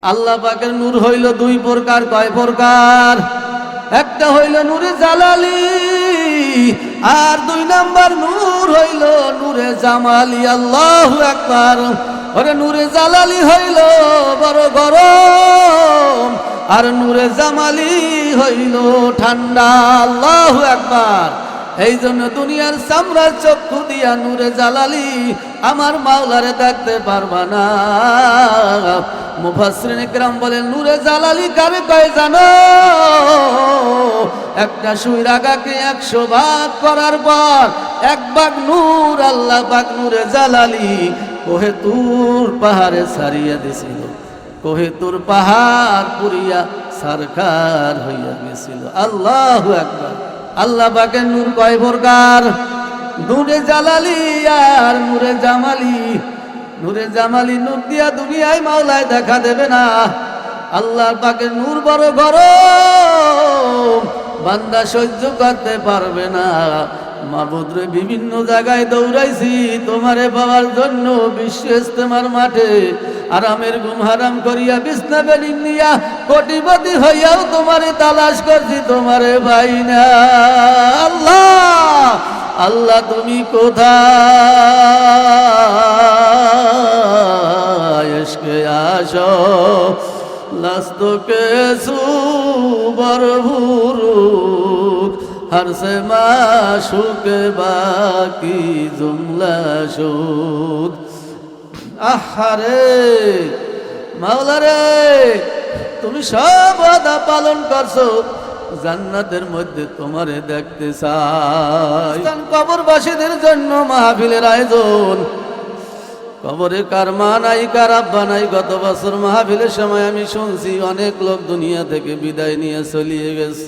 আল্লাহ পাকের নূর হইল দুই প্রকার। কয় প্রকার? একটা হইল নূরে জালালি, আর দুই নাম্বার নূর হইল নূরে জামালি। আল্লাহু আকবার। ওরে নূরে জালালি হইল বড় গরম, আর নূরে জামালি হইল ঠান্ডা। আল্লাহু আকবার। এই জন্য দুনিয়ার চামড়ার চক্ষু দিয়া নূরে জালালি আমার মাওলারে দেখতে পারবা না। মুফাসসিরিন কিরাম বলেন নূরে জালালি কারে কয় জানো? একটা সুই রাগাকে 100 ভাগ করার পর এক ভাগ নূর আল্লাহ পাক নূরে জালালি কোহে তুর পাহাড়ে ছাড়িয়ে দিছিল। কোহে তুর পাহাড় পুরিয়া সারকার হইয়া গেছিল। আল্লাহু আকবার। আল্লাহ পাকের নূর কয় প্রকার? নূরে জালালি আর নূরে জামালি। নূরে জামালি নূর দিয়া দুনিয়ায় মাওলায় দেখা দেবে না। আল্লাহ পাকের নূর বড় গরম, বান্দা সহ্য করতে পারবে না। মাবুদরে বিভিন্ন জায়গায় দৌড়াইছি তোমারে পাওয়ার জন্য, বিশ্ব ইজতেমার মাঠে আরামের ঘুম হারাম করিয়া বিছনা বেডিং নিয়া কোটিপতি হইয়াও তোমারে তালাশ করছি, তোমারে পাই না। আল্লাহ আল্লাহ তুমি কোথায়? এসকে আসো লাস্তকে সুবর ভুরুক हर से माशूक बाकी जुमला शुद। আহারে মাওলা রে, তুমি সব ওয়াদা পালন করছো, জান্নাতের মধ্যে তোমারে দেখতে চাই। কবরবাসীদের জন্য মাহফিলের আয়োজন। কবরে কার মা নাই, কার আব্বা নাই। গত বছর মাহফিলের সময় আমি শুনছি অনেক লোক দুনিয়া থেকে বিদায় নিয়ে চলিয়ে গেছে।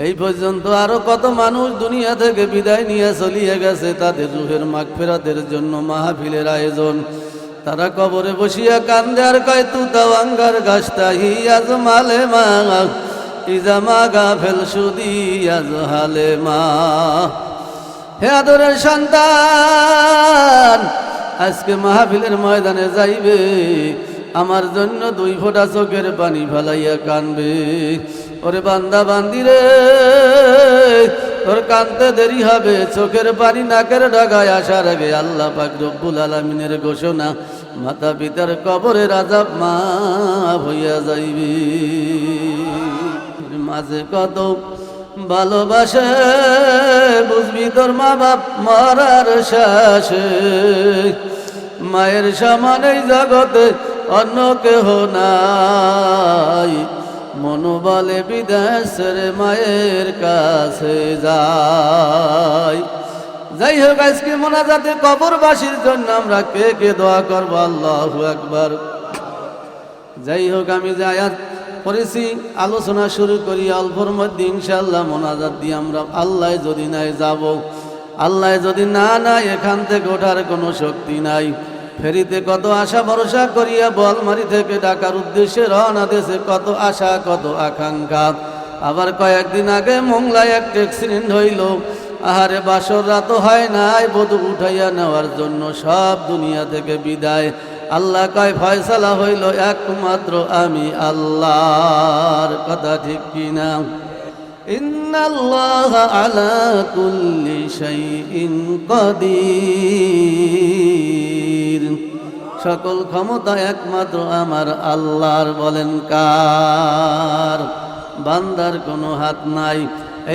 এই পর্যন্ত আরো কত মানুষ দুনিয়া থেকে বিদায় নিয়ে চলিয়ে গেছে। তাদের রুহের মাগফিরাতের জন্য মাহফিলের আয়োজন। তারা কবরে বসিয়া কান্দে আর কয় তু তাওয়াঙ্গার গাছটা হিয়াজ মালে মা ইজামা গাফেল সুদি আজ হালে মা। হে আদরের সন্তান, আজকে মাহফিলের ময়দানে যাইবে, আমার জন্য 2 ফোঁটা চোখের পানি ফেলাইয়া কানবে। ওরে বান্দা বান্দি রে, তোর কানতে দেরি হবে। চোখের পানি নাকের ডাগায় আসার আগে আল্লাহ পাক রব্বুল আলামিনের ঘোষণা, মাতা পিতার কবরের আযাব মাফ হইয়া যাইবে। মাঝে কত ভালোবাসে বুঝবি তোর মা বাপ মরার শেষে। মায়ের সমান এই জগতে অন্য কেহ নাই। মনোবলে বিদেশের মায়ের কাছে যায়। যাই হোক, আজকে মোনাজাতে কবরবাসীর জন্য আমরা কে কে দোয়া করবো? আল্লাহু আকবার। যাই হোক, আমি যে আয়াত পড়েছি আলোচনা শুরু করি অল্পর মধ্যে ইনশাআল্লাহ মোনাজাত দিয়ে আমরা আল্লাহ যদি নাই যাব, আল্লাহ যদি না নাই এখান থেকে ওঠার কোনো শক্তি নাই। ফেরিতে কত আশা ভরসা করিয়া বলমারি থেকে ঢাকার উদ্দেশ্যে রওনা দিয়েছে, কত আশা কত আকাঙ্ক্ষা। আবার কয়েকদিন আগে মোংলায় একটা অ্যাক্সিডেন্ট হইল। আহারে বাসর রাত হয় নাই, বধূ উঠাইয়া নেওয়ার জন্য সব দুনিয়া থেকে বিদায়। আল্লাহ কয় ফয়সালা হইল একমাত্র আমি আল্লাহর। কথা ঠিক কিনা? ইন্নাল্লাহা আলা কুল্লি শাইইন কাদির। সকল ক্ষমতা একমাত্র আমার আল্লাহর। বলেন কার? বান্দার কোনো হাত নাই।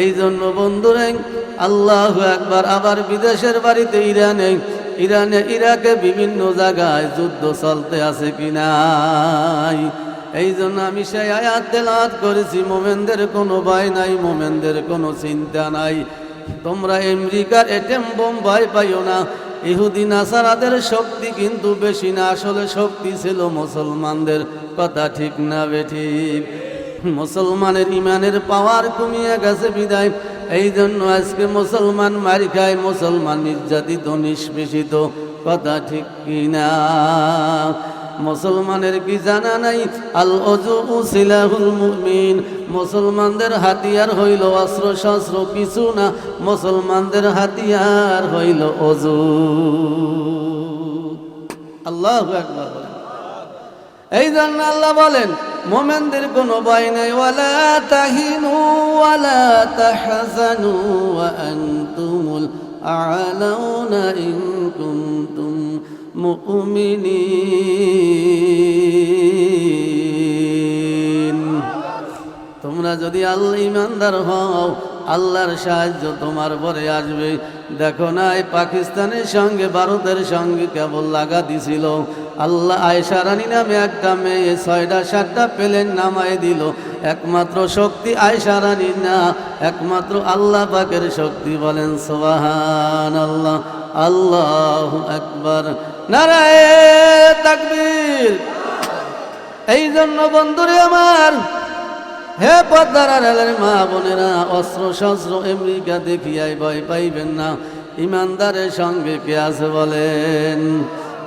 এই জন্য বন্ধুরে আল্লাহু আকবার। আবার বিদেশের বাড়িতে ইরানে ইরাকে বিভিন্ন জায়গায় যুদ্ধ চলতে আছে কি নাই? এই জন্য আমি সেই আয়াত তেলাওয়াত করেছি, মোমেনদের কোনো ভয় নাই, মোমেনদের কোনো চিন্তা নাই। তোমরা আমেরিকার এটম বোম ভয় পাইও না। ইহুদি নাসারাদের শক্তি কিন্তু বেশি না, আসলে শক্তি ছিল মুসলমানদের। কথা ঠিক না বেঠিক? মুসলমানের ইমানের পাওয়ার কমিয়ে গেছে বিদায়। এই জন্য আজকে মুসলমান মারি খায়, মুসলমান নির্যাতিত নিষ্পেষিত। কথা ঠিক কিনা? মুসলমানের কি জানা নাই? আল ওযু সিলাহুল মুমিন। মুসলমানদের হাতিয়ার হইল অস্ত্র শস্ত্র কিছু না, মুসলমানদের হাতিয়ার হইল ওযু। আল্লাহু আকবার। এই জন্য আল্লাহ বলেন মুমিনদের কোনো ভয় নাই, ওয়ালা তাহিনু ওয়ালা তাহজানু ওয়া আনতুমুল আ'লাউনা ইন কুনতুম মুমিনিন। তোমরা যদি আল্লাহ ইমানদার হও, আল্লাহর সাহায্য তোমার পরে আসবে। দেখো না, এই পাকিস্তানের সঙ্গে ভারতের সঙ্গে কেবল লাগা দিছিল, আল্লাহ আয়েশা রানী নামে একটা মেয়ে 6টা 7টা প্লেন নামায় দিল। একমাত্র শক্তি আয়েশা রানীর না, একমাত্র আল্লাহ পাকের শক্তি। বলেন সুবহানাল্লাহ, আল্লাহু আকবার, নারায়ে তাকবীর। এই জন্য বন্ধুরে আমার, হে পর্দার আড়ালের মা বোনেরা, অস্ত্র শস্ত্র আমেরিকা দেখিয়াই ভয় পাইবেন না। ইমানদারের সঙ্গে কে আছে বলেন?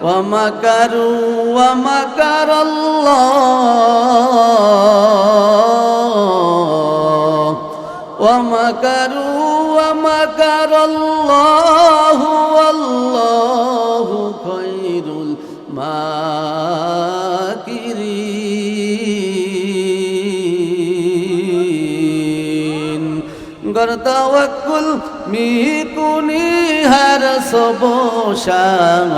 ওয়া মাকারু ওয়া মাকারাল্লাহ ওয়া মাকারু ওয়া মাকারাল্লাহু ওয়াল্লাহু খায়রুল মাকিরিন। गर तवक्कुल मिकुनी हर सबो शाम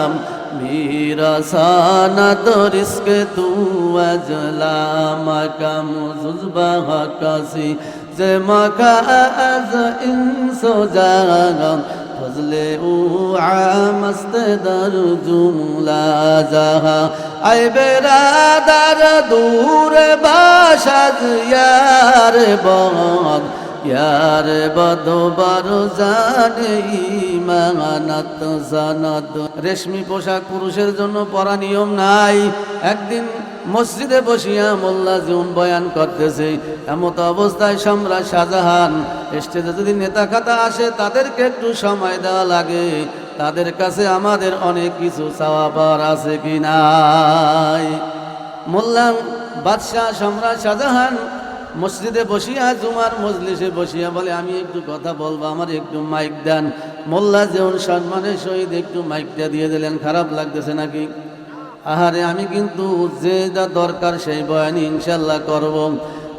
मेरा सानद रिस्क तू अजला मकाम जुज़बा हकासी जे मका अज इंसो जागम फजले उ आमस्त दर जुमला जहा आय बेरादर दूर बाशद यार बाद यार बदोबर জানে ইমানাত জানাত। রেশমি পোশাক পুরুষের জন্য পরা নিয়ম নাই। একদিন মসজিদে বসিয়া মোল্লা জীবন বয়ান করতেছে, এমত অবস্থায় সম্রাট শাহজাহান স্টেজে যদি নেতা খাতা আসে তাদেরকে একটু সময় দেওয়া লাগে, তাদের কাছে আমাদের অনেক কিছু চাওয়া পাওয়ার আছে কি নাই। মোল্লা বাদশাহ সম্রাট শাহজাহান মসজিদে বসিয়া জুমার মজলিসে বসিয়া বলে, আমি একটু কথা বলবো, আমার একটু মাইক দেন। মোল্লা যেমন সম্মানের সহিত একটু মাইকটা দিয়ে দিলেন। খারাপ লাগতেছে নাকি? আহারে, আমি কিন্তু যেটা দরকার সেই বয়ানি ইনশাল্লাহ করব।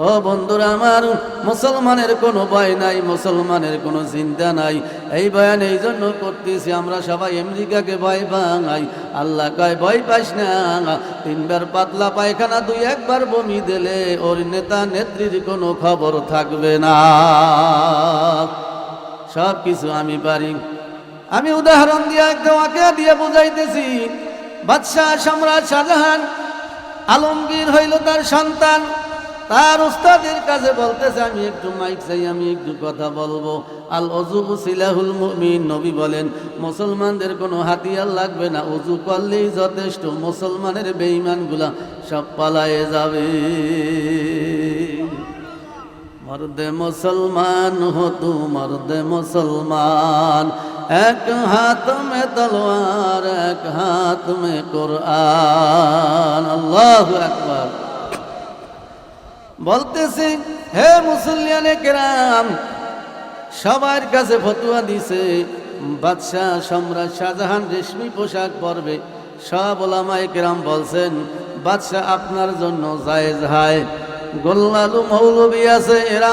ও বন্ধুরা আমার, মুসলমানের কোনো ভয় নাই, মুসলমানের কোনো চিন্তা নাই। এই বয়ান এই জন্য করতেছি, আমরা সবাই আমেরিকাকে ভয় পাই। আল্লাহ কয় ভয় পাইস না, 3বার পাতলা পায়খানা 2-1বার বমি দিলে ওর নেতা নেত্রীর কোনো খবর থাকবে না। সব কিছু আমি পারি। আমি উদাহরণ দিয়ে একটা ওয়াকিয়া দিয়ে বুঝাইতেছি। বাদশাহ সম্রাট শাহজাহান আলমগীর হইল তার সন্তান, তার উস্তাদের কাছে বলতেছে, আমি একটু মাইক চাই, আমি একটু কথা বলবো। আল ওযু সিলাহুল মুমিন, নবী বলেন মুসলমানদের কোনো হাতিয়ার লাগবে না, ওযু করলেই যথেষ্ট। মুসলমানের বেঈমানগুলা সব পালায়ে যাবে। মর্দে মুসলমান হো তু মর্দে মুসলমান, এক হাত মে তলোয়ার এক হাত মে কুরআন। আল্লাহু আকবার। বলতেছি, হে মুসলিয়ানে কেরাম, সবার কাছে ফতোয়া দিছে বাদশাহ সম্রাট শাহজাহান রেশমি পোশাক পরবে। সব ওলামায়ে কেরাম বলছেন বাদশাহ আপনার জন্য জায়েজ হয়। গোল্লালু মৌলবী আছে, এরা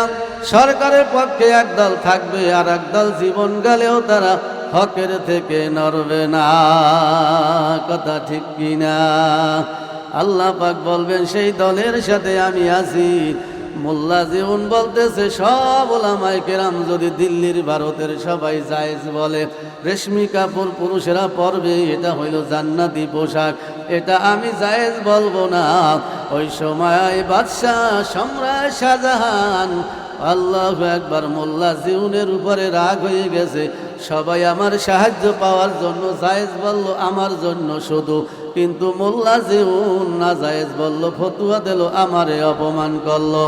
সরকারের পক্ষে একদল থাকবে, আর একদল জীবন গেলেও তারা হকের থেকে নড়বে না। কথা ঠিক কিনা? আল্লাহ পাক বলবেন সেই দলের সাথে আমি আছি। মোল্লা জীবন বলতেছে সব ওলামায়ে কেরাম যদি দিল্লির ভারতের সবাই জায়েজ বলে, রেশমি কাপড় পুরুষেরা পরবে, এটা হইল জান্নাতি পোশাক, এটা আমি জায়েজ বলবো না। ওই সময় বাদশাহ সম্রাট শাহজাহান, আল্লাহু আকবার, মোল্লা জীবনের উপরে রাগ হয়ে গেছে। সবাই আমার সাহায্য পাওয়ার জন্য জায়েজ বলল, আমার জন্য শুধু, কিন্তু মোল্লা জীবন না জায়েজ বলল, ফতুয়া দিল, আমারে অপমান করলো।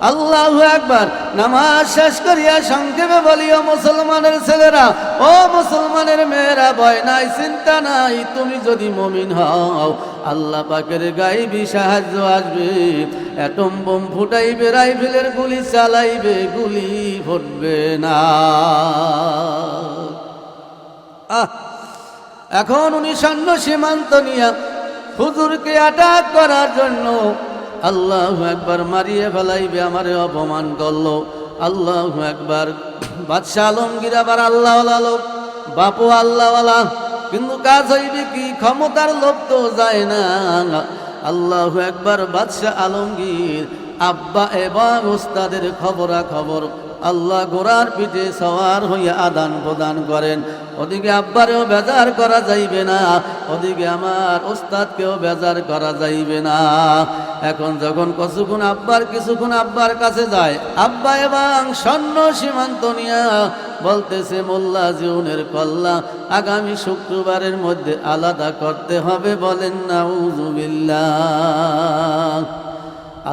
আল্লাহু আকবার। নামাজ শেষ করিয়া সংক্ষেপে বলিও মুসলমানের ছেলেরা, ও মুসলমানের মেয়েরা, ভয় নাই, চিন্তা নাই। তুমি যদি মুমিন হও, আল্লাহ পাকের গায়েবী সাহায্য আসবে। অ্যাটম বোম ফুটাইবে, রাইফেলের গুলি চালাইবে, গুলি ফুটবে না। এখন উনি সৈন্য সীমান্ত নিয়া হুজুরকে অ্যাটাক করার জন্য। আল্লাহু আকবার, মারিয়ে ফেলাইবে, আমারে অপমান করলো। আল্লাহু আকবার। বাদশাহ আলমগীর আবার আল্লাহওয়ালা লোক, বাপু আল্লাহওয়ালা, কিন্তু কাজ হইবে কি, ক্ষমতার লোভ তো যায় না। আল্লাহু আকবার। বাদশাহ আলমগীর আব্বা এবং ওস্তাদের খবরাখবর আল্লাহ গোড়ার পিঠে সওয়ার হইয়া আদান প্রদান করেন। ওদিকে আব্বারেও বেজার করা যাইবে না, ওদিকে আমার ওস্তাদকেও বেজার করা যাইবে না। এখন যখন কিছুক্ষণ আব্বার কাছে যায়, আব্বা এবং স্বর্ণ সীমান্ত নিয়া বলতেছে, মোল্লা জীবনের কল্লা আগামী শুক্রবারের মধ্যে আলাদা করতে হবে। বলেন নাউযুবিল্লাহ।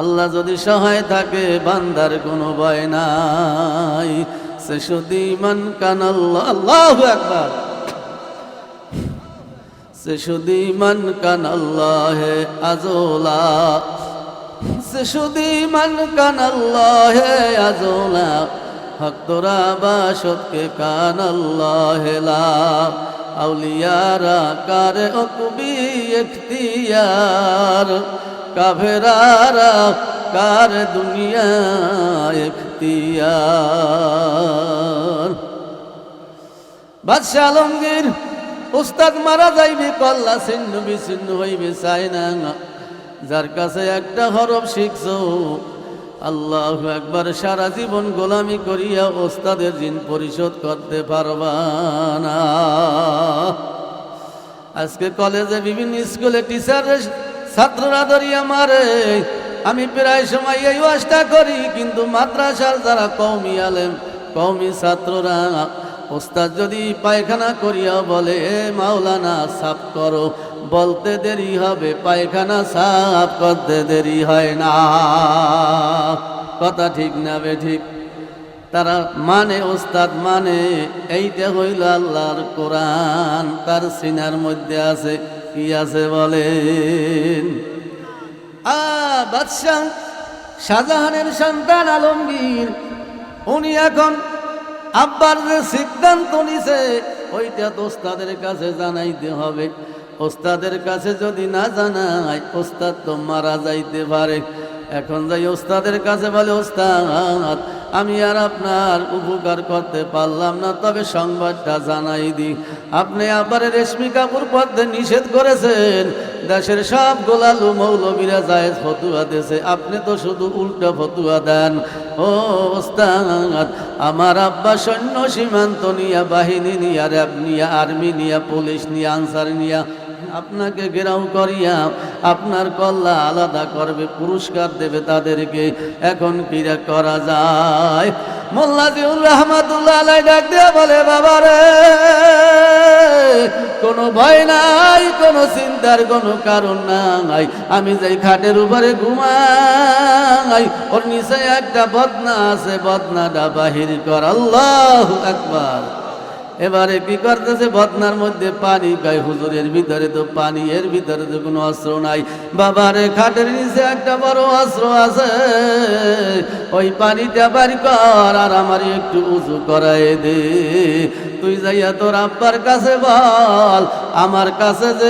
আল্লাহ যদি সহায় থাকে, বান্দার কোনো ভয় নাই। সে শুধু মান কানাল্লাহ, আল্লাহু আকবার। সে শুধু মান কানাল্লাহ আজলা, সে শুধু মান কানাল্লাহ আজলা, হক তোরা বাসতকে কানাল্লাহ লা। আউলিয়ারা কারে অকুবি এখতিয়ার, কাফেরারা কার দুনিয়া এখতিয়ার। বাদশাহ আলমগীর উস্তাদ মারা যাইবে, কল্লা ছিন্ন বিচ্ছিন্ন হইবে চাই না। যার কাছে একটা হরফ শিখছো, আল্লাহু আকবার, সারা জীবন গোলামি করিয়া ওস্তাদের ঋণ পরিশোধ করতে পারবা না। আজকে কলেজে বিভিন্ন স্কুলে টিচার ছাত্ররা ধরিয়া মারে। আমি প্রায় সময় এই ওয়াজটা করি, কিন্তু মাদ্রাসার যারা কওমি আলেম, কওমি ছাত্ররা, ওস্তাদ যদি পায়খানা করিয়া বলে, মাওলানা সাফ করো, বলতে দেরি হবে, পায়খানা সাফ করতে দেরি হয় না। কথা ঠিক না বে ঠিক? তারা মানে, ওস্তাদ মানে। এইটা হইল আল্লাহর কোরআন, তার সিনার মধ্যে আছে। কি আছে বলেন? বাদশাহ শাহজাহানের সন্তান আলমগীর, উনি এখন আব্বার যে সিদ্ধান্ত নিছে, ওইটা তো ওস্তাদের কাছে জানাইতে হবে। ওস্তাদের কাছে যদি না জানাই, ওস্তাদ তো মারা যাইতে পারে। এখন যাই ওস্তাদের কাছে বলে, ওস্তাদ আমি আর আপনার উপকার করতে পারলাম না, তবে সংবাদটা জানাই দিই। আপনি আবার রেশমি কাপড় পরতে নিষেধ করেছেন, দেশের সব গোলালু মৌলবীরা জায়েজ ফতুয়া দিয়েছে, আপনি তো শুধু উল্টো ফতুয়া দেন। ও ওস্তাদ, আমার আব্বা সৈন্য সীমান্ত নিয়া, বাহিনী নিয়া, র্যাব নিয়া, আর্মি নিয়া, পুলিশ নিয়া, আনসার নিয়া আপনাকে ঘেরাও করিয়া আপনার কল্লা আলাদা করবে, পুরস্কার দেবে তাদেরকে। এখন কিরা করা যায়? মোল্লা জিউর রহমাতুল্লাহ আলাইহি ডাক দিয়া বলে, বাবারে কোনো ভয় নাই, কোনো চিন্তার কোনো কারণ নাই। আমি যাই খাটের উপরে ঘুমাই, ওর নিচে একটা বদনা আছে, বদনাটা বাহির কর। আল্লাহু আকবার। এবারে কি করতেছে, বদনার মধ্যে পানি গায়। হুজুরের ভিতরে তো পানি, এর ভিতরে তো কোনো অস্ত্র নাই। বাবারে খাটের নিচে একটা বড় অস্ত্র আছে, ওই পানিটা বাড়ি কর, আর আমার একটু উজু করাই দে। তুই যাইয়া তোর আব্বার কাছে বল, আমার কাছে যে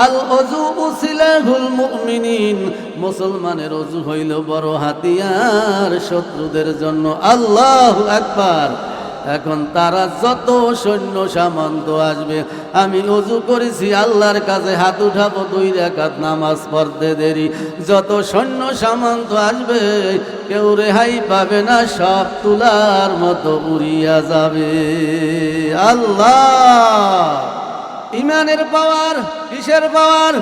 আল ওযু উসিলাহুল মুমিনিন, মুসলমানের ওযু হইল বড় হাতিয়ার শত্রুদের জন্য। আল্লাহু আকবার। এখন তারা যত সৈন্য সামন্ত আসবে, আমি ওযু করেছি, আল্লাহর কাছে হাত উঠাবো, 2 রাকাত নামাজ পড়তে দেরি। যত সৈন্য সামন্ত আসবে, কেউ রেহাই পাবে না, সব তুলার মতো উড়িয়া যাবে। আল্লাহ! ইমানের পাওয়ার, কিসের পাওয়ার?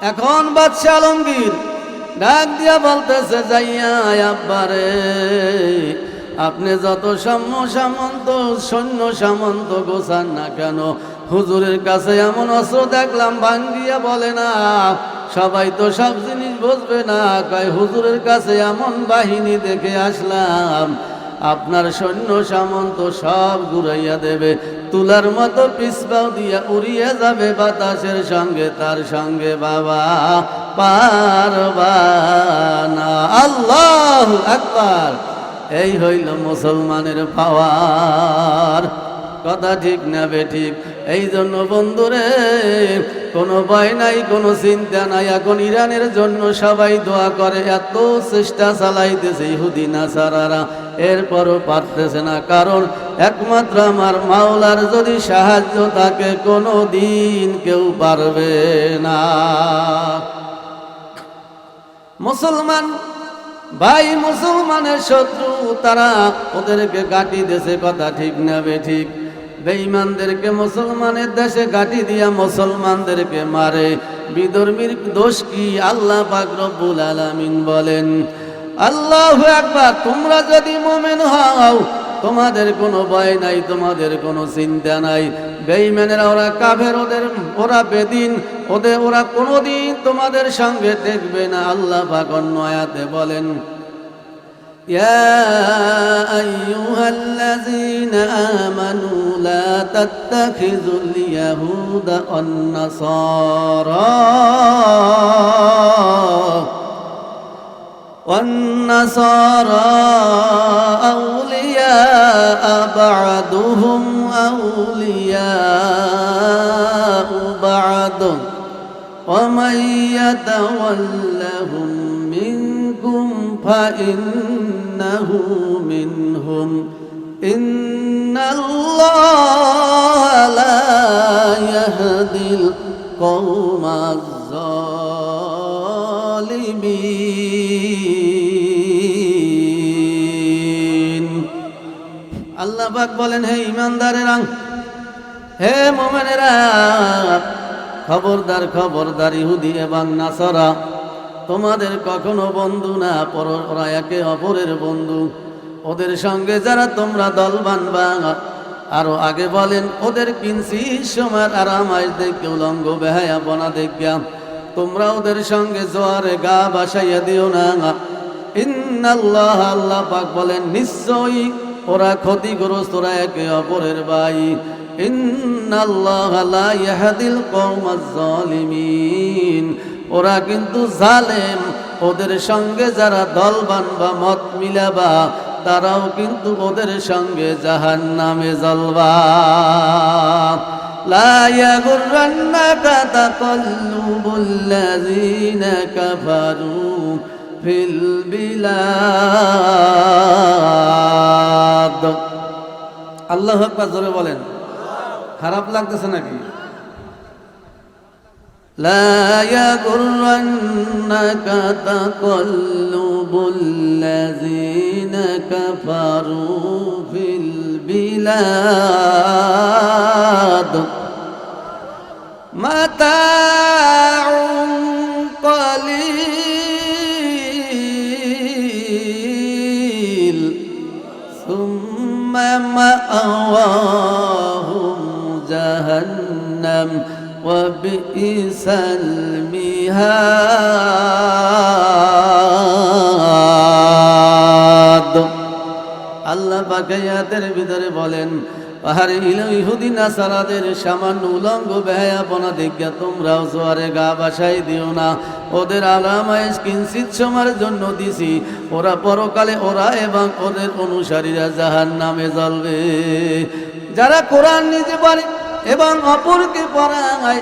এখন বাদশাহ আলমগীর ডাক দিয়া বলতেছে, যাইয়া আব্বারে, আপনি যত সৈন্য সামন্ত গোছান না কেন, হুজুরের কাছে এমন অস্ত্র দেখলাম ভাঙ্গিয়া বলে না। সবাই তো সব জিনিস বুঝবে না, কয় হুজুরের কাছে এমন বাহিনী দেখে আসলাম, আপনার সৈন্য সামন্ত সব ঘুরাইয়া দেবে, তুলার মতো পিছপাও দিয়া উড়িয়ে যাবে বাতাসের সঙ্গে, তার সঙ্গে বাবা পারবা না। আল্লাহু আকবার। এই হইল মুসলমানের পাওয়ার। কথা ঠিক না বেঠিক? এই জন্য বন্ধুরে কোনো ভয় নাই, কোনো চিন্তা নাই। এখন ইরানের জন্য সবাই দোয়া করে, এত চেষ্টা চালাইতেছে ইহুদি নাসারারা, এরপরও পারতেছে না। কারণ একমাত্র আমার মাওলার যদি সাহায্য থাকে কোনো দিন কেউ পারবে না। মুসলমান ভাই মুসলমানের শত্রু, তারা ওদেরকে গাঁটি দেশে, কথা ঠিক না বেঠিক? বেঈমানদেরকে মুসলমানের দেশে গাঁটি দিয়া মুসলমানদেরকে মারে। বিধর্মীর দোষ কি? আল্লাহ পাক রব্বুল আলামিন বলেন, আল্লাহু আকবার, তোমরা যদি মুমিন হও তোমাদের কোনো ভয় নাই, তোমাদের কোনো চিন্তা নাই। বেঈমানেরা, ওরা কাফের, ওরা বেদিন, ওরা কোনোদিন তোমাদের সঙ্গে দেখবে না। আল্লাহ পাক অন্য আয়াতে বলেন, ইয়া আইয়ুহাল্লাযীনা আমানু লা তাত্তাখিযুল ইয়াহুদা ওয়ান নাসারা أولياء بعضهم أولياء بعض ومن يتولهم منكم فإنه منهم إن الله لا يهدي القوم الظالمين। আল্লাহ পাক বলেন, হে ঈমানদারেরা, হে মুমিনেরা, খবরদার খবরদার, ইহুদি এবং নাসারা তোমাদের কখনো বন্ধু না, ওরা একে অপরের বন্ধু। ওদের সঙ্গে যারা তোমরা দল বানবা, আরো আগে বলেন, ওদের কিঞ্চিত সময় আরাম আসতে কেউ লঙ্গ বেহায়াপনা দেখিয়া তোমরা ওদের সঙ্গে জোয়ারে গা বাসাইয়া দিও না। ইন্নাল্লাহ, আল্লাহ পাক বলেন, নিশ্চয়ই ওরা ক্ষতিগ্রস্ত, ওরা একে অপরের ভাই। ইন্নাল্লাহ লা ইয়াহদিল কওমাজ জালিমিন, ওরা কিন্তু জালেম। ওদের সঙ্গে যারা দল বানবা, মত মিলাবা, তারাও কিন্তু ওদের সঙ্গে জাহান্নামে জ্বলবা। লা ইয়াগুররান্নাকা তাকাল্লুবুল্লাযীনা কাফারু ফিল বিলাদ। আল্লাহু আকবার, জোরে বলেন। খারাপ লাগতেছে নাকি? لا يغرنك تقلب الذين كفروا في البلاد متاع قليل ثم مأواهم جهنم وبئس المهاد। আল্লাহ পাক আয়াতের ভিতরে বলেন, পাহাড়ে ইহুদি নাসারাদের সামান্য উলঙ্গ বেহায়াপনা দেখিয়া তোমরাও জোয়ারে গা বাসাই দিও না। ওদের আলামায় কিঞ্চিত সময়ের জন্য দিছি, ওরা পরকালে ওরা এবং ওদের অনুসারীরা জাহান্নামে জ্বলবে। যারা কোরআন নিজে পড়ে এবং অপরকে পড়ায়,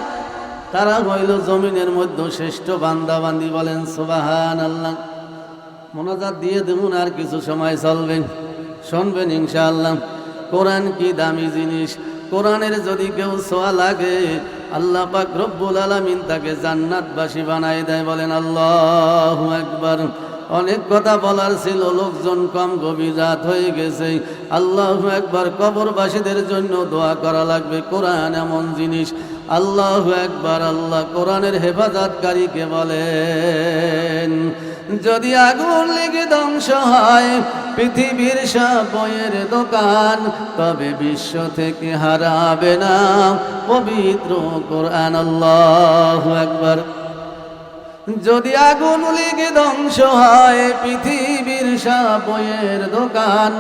তারা হইল জমিনের মধ্যে শ্রেষ্ঠ বান্দা বান্দি। বলেন সুবহানাল্লাহ। মোনাজাত দিয়ে দেবুন, আর কিছু সময় চলবেন, শুনবেন ইনশাআল্লাহ। কোরআন কি দামি জিনিস! কোরআনের যদি কেউ ছোঁয়া লাগে, আল্লাহ পাক রব্বুল আলামিন তাকে জান্নাতবাসী বানায় দেয়। বলেন আল্লাহু আকবার। অনেক কথা বলার ছিল, লোকজন কম, গভীর রাত হয়ে গেছে। আল্লাহু আকবার। কবরবাসীদের জন্য দোয়া করা লাগবে। কোরআন এমন জিনিস। আল্লাহু আকবার। আল্লাহ কোরআনের হেফাজতকারীকে বলেন, যদি আগুন লেগে ধ্বংস হয় পৃথিবীর সব বইয়ের দোকান, তবে বিশ্ব থেকে হারাবে না পবিত্র কোরআন। আল্লাহু আকবার। যদি আগুন লেগে ধ্বংস হয় পৃথিবীর সব বইয়ের দোকান,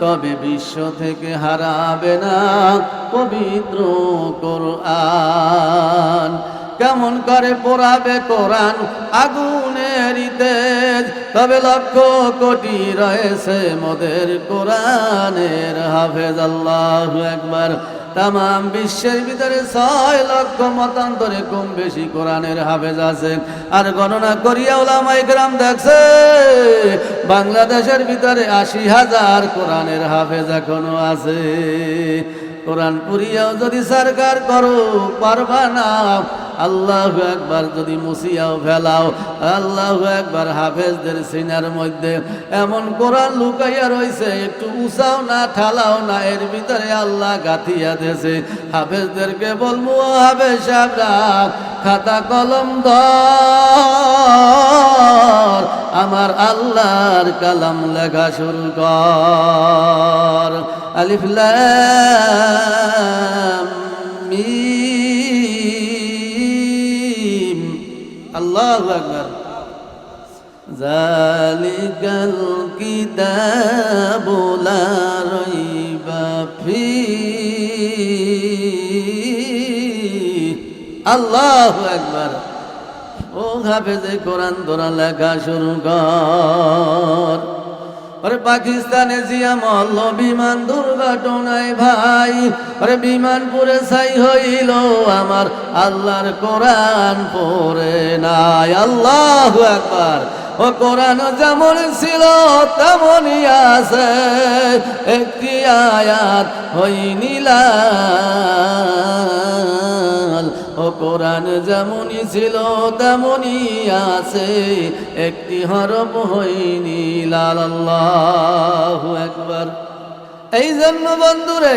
তবে বিশ্ব থেকে হারাবে না পবিত্র কোরআন। কেমন করে পোড়াবে কোরআন আগুনের তেজ, তবে লক্ষ কোটি রয়েছে মোদের কোরআনের হাফেজ। আল্লাহু আকবার। তাম বিশ্বের ভিতরে 6 লক্ষ মতান্তরে কম বেশি কোরআনের হাফেজ আছে। আর গণনা করিয়া উলামায়ে কেরাম দেখছে বাংলাদেশের ভিতরে 80,000 কোরআনের হাফেজ এখনো আছে। কোরআন পুরিয়াও যদি সরকার করো পারবা না। আল্লাহু আকবার। যদি মুসিয়াও ফেলাও, আল্লাহু আকবার। হাফেজদের সিনার মধ্যে এমন কোরআন লুকাইয়া রইছে, একটু উঁচাও না ঠালাও না, এর ভিতরে আল্লাহ গাথিয়া দেছে। হাফেজদেরকে বলবো, হাফেজ সাহেবরা খাতা কলম ধর, আমার আল্লাহর কালাম লেখা শুরু কর। আলিফ লাম মিম। আল্লাহু আকবার। যালিকাল কিতাবু লা রাইবা ফীহি। আল্লাহু আকবার। ও হাফেজে কোরআন তোরা লেখা শুরু কর। আরে পাকিস্তানে জিয়া মল্ল বিমান দুর্ঘটনায় ভাই, আরে বিমান পুরে ছাই হইল, আমার আল্লাহর কোরআন পড়ে নাই। আল্লাহু আকবার। ও কোরআন যেমন ছিল তেমনই আছে, একটি আয়াত হয়নি লাল। ও কোরআন যেমনই ছিল তেমনই আছে, একটি হরফ হয়নি লাল। আল্লাহু আকবার। এই জন্য বন্ধুরে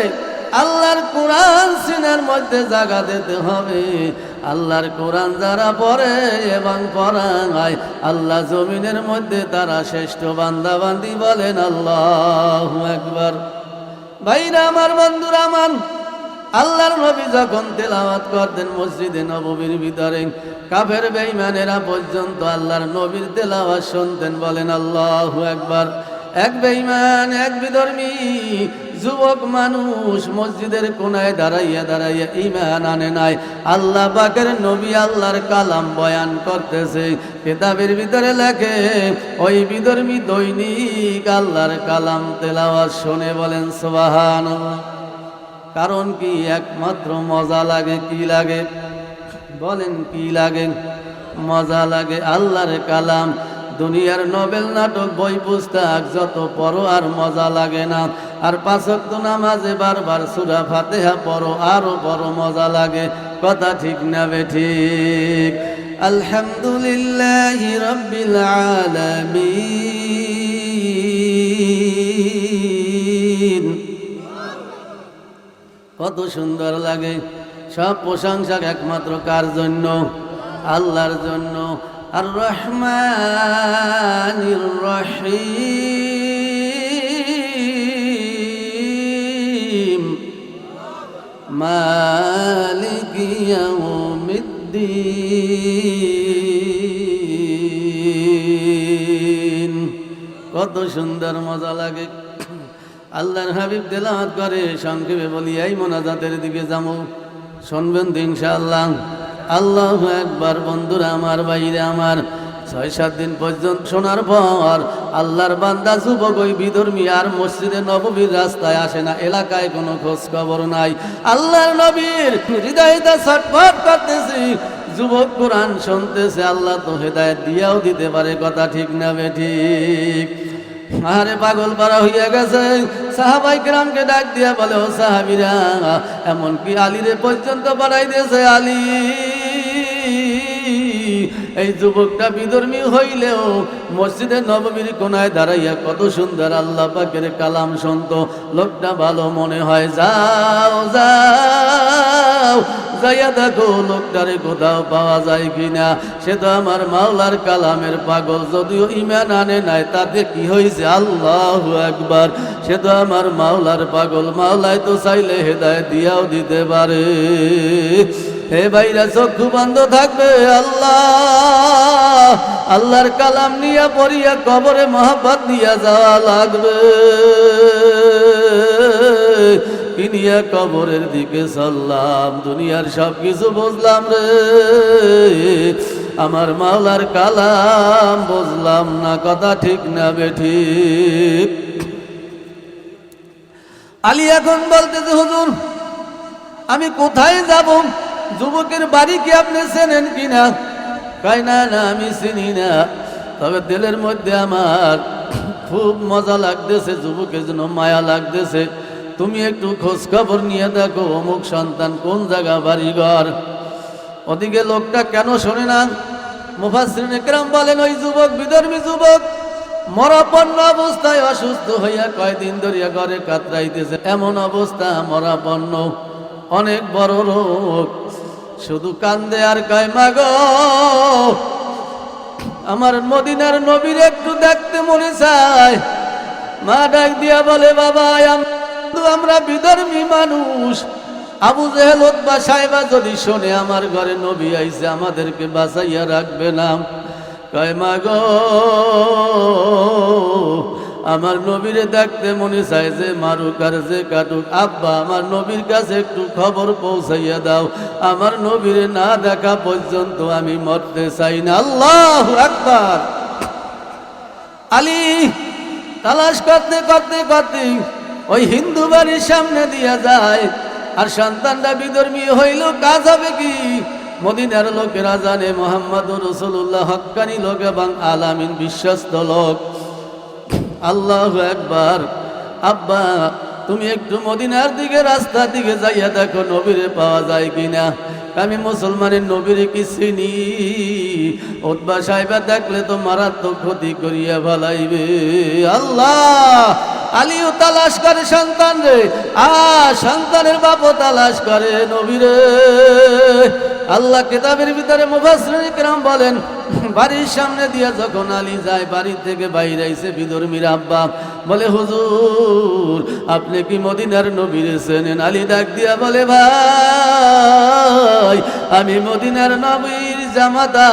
আল্লাহর কোরআন সিনার মধ্যে জায়গা দিতে হবে। আল্লাহর কোরআন যারা পড়ে এবং পড়ায়, আল্লাহ জমিনের মধ্যে তারা শ্রেষ্ঠ বান্দা বান্দি বলেন। আল্লাহু আকবার। ভাইরা আমার, বন্ধুরা আমার, আল্লাহর নবী যখন তেলাওয়াত করতেন মসজিদে নববীর ভিতরে, কাফের বেঈমানেরা পর্যন্ত আল্লাহর নবীর তেলাওয়াত শুনতেন। বলেন আল্লাহু আকবার। এক বেঈমান, এক বিধর্মী যুবক মানুষ মসজিদের কোনায় দাঁড়াইয়া দাঁড়াইয়া ঈমান আনে নাই। আল্লাহ পাকের নবী আল্লাহর কালাম বয়ান করতেছে। কিতাবের ভিতরে লেখে ওই বিধর্মী দৈনিক আল্লাহর কালাম তেলাওয়াত শুনে। বলেন সুবহানাল্লাহ। কারণ কি? একমাত্র মজা লাগে। কি লাগে? বলেন কি লাগে? মজা লাগে। আল্লাহর কালাম। দুনিয়ার নোবেল নাটক বই পুস্তক যত পড়ো আর মজা লাগে না। আর 5 ওয়াক্ত নামাজে বারবার সূরা ফাতিহা পড়ো, আরো বড় মজা লাগে। কথা ঠিক না বেঠিক? আলহামদুলিল্লাহি রাব্বিল আলামিন। কত সুন্দর লাগে। সব প্রশংসা একমাত্র কার জন্য? আল্লাহর জন্য। আর রহমানির রহিম, মালিকি ইয়াউমিদ্দিন। কত সুন্দর মজা লাগে। আল্লাহর হাবিব তেলাওয়াত করে। সংক্ষেপে বলি, এই মোনাজাতের দিকে যাবো, শুনবেন তো ইনশাআল্লাহ। আল্লাহু আকবার। বন্ধুরা আমার, ভাইরা আমার, 6-7 দিন পর্যন্ত শোনার পর আল্লাহর বান্দা যুবক ওই বিধর্মী আর মসজিদে নববীর রাস্তায় আসে না। এলাকায় কোনো খোঁজ খবর নাই। আল্লাহর নবীর হৃদয়টা ছটফট করতেছে। যুবক কোরআন শুনতেছে। আল্লাহ তো হেদায়েত দিয়াও দিতে পারে। কথা ঠিক না বেঠিক? আরে পাগল পারা হইয়া গেছে। সাহাবাই কেরামকে ডাক দিয়া বলে, ও সাহাবীরা, এমনকি আলীরে পর্যন্ত বাড়াই দিয়েছে। আলী, এই যুবকটা বিধর্মী হইলেও মসজিদে নববীর কোনায় দাঁড়াইয়া কত সুন্দর আল্লাহ পাকের কালাম শুনতো। লোকটা ভালো মনে হয়। যাও যাও, যাইয়া দেখো লোকটারে কোথাও পাওয়া যায় কিনা। সে তো আমার মাওলার কালামের পাগল। যদিও ঈমান আনে নাই, তাতে কি হয়েছে? আল্লাহু আকবার। সে তো আমার মাওলার পাগল। মাওলাই তো চাইলে হেদায়েত দিয়াও দিতে পারে। হে ভাইরা, চক্ষু বন্ধ থাকবে। আল্লাহর কালাম নিয়া পড়িয়া কবরে মহব্বত নিয়া যাওয়া লাগবে। কিনিয়া কবরের দিকে চললাম, দুনিয়ার সব কিছু বুঝলাম রে। আমার মাওলার কালাম বুঝলাম না, কথা ঠিক না বেঠিক? আলী এখন বলতেছে, হুজুর আমি কোথায় যাব? যুবকের বাড়ি কি আপনি চেনেন কিনা? কয় না না, আমি চিনি না, তবে দিলের মধ্যে আমার খুব মজা লাগতেছে, যুবকের জন্য মায়া লাগতেছে। তুমি একটু খোঁজ খবর নিয়ে দেখো অমুক সন্তান কোন জায়গা, বাড়ি ঘর। ওদিকে লোকটা কেন শোনে না? মুফাসসিরিন ইকরাম বলেন, ওই যুবক বিধর্মী যুবক মরাপন্ন অবস্থায় অসুস্থ হইয়া কয়দিন ধরিয়া ঘরে কাতরাইতেছে, এমন অবস্থা মরাপন্ন, অনেক বড় রোগ, শুধু কান্দে আর কয় মাগো আমার মদিনার নবীর একটু দেখতে মনে চায়। মা ডাক দিয়া বলে, বাবা আমরা বিধর্মী মানুষ, আবু জেহেল উতবা সাহেবা যদি শোনে আমার ঘরে নবী আইছে আমাদেরকে বাঁচাইয়া রাখবে না। কয় মাগো আমার নবীরে দেখতে মনে চায়, যে মারুক আর যে কাটুক, আব্বা আমার নবীর কাছে একটু খবর পৌঁছাইয়া দাও, আমার নবীরে না দেখা পর্যন্ত আমি মরতে চাই না। আল্লাহু আকবার। আলী তালাশ করতে করতে করতে ওই হিন্দু বাড়ির সামনে দিয়া যায়, আর সন্তানটা বিধর্মী হইল, কাজ হবে কি? মদিনার লোকেরা জানে মুহাম্মদুর রাসূলুল্লাহ হক্কানি লোক এবং আলামিন বিশ্বস্ত লোক। আল্লাহু আকবার। আব্বা তুমি একটু মদিনার দিকে রাস্তার দিকে যাইয়া দেখো নবীরে পাওয়া যায় কিনা। আমি মুসলমানের নবীরে কি চিনি? উতবা সাহেবা দেখলে তো মারাত্মক ক্ষতি করিয়া ফেলাইবে। আল্লাহ আলীও তালাশ করে সন্তান রে, সন্তানের বাপও তালাশ করে নবীরে। আল্লাহ কিতাবের ভিতরে মুফাসসিরিন ইকরাম বলেন, বাড়ির সামনে দিয়া যখন আলী যায়, বাড়ি থেকে বাইরে আইছে বিধর্মীর আব্বা বলে, হুজুর আপনি কি মদিনার নবীরে চেনেন? আলী ডাক দিয়া বলে, ভাই আমি মদিনার নবীর জামাতা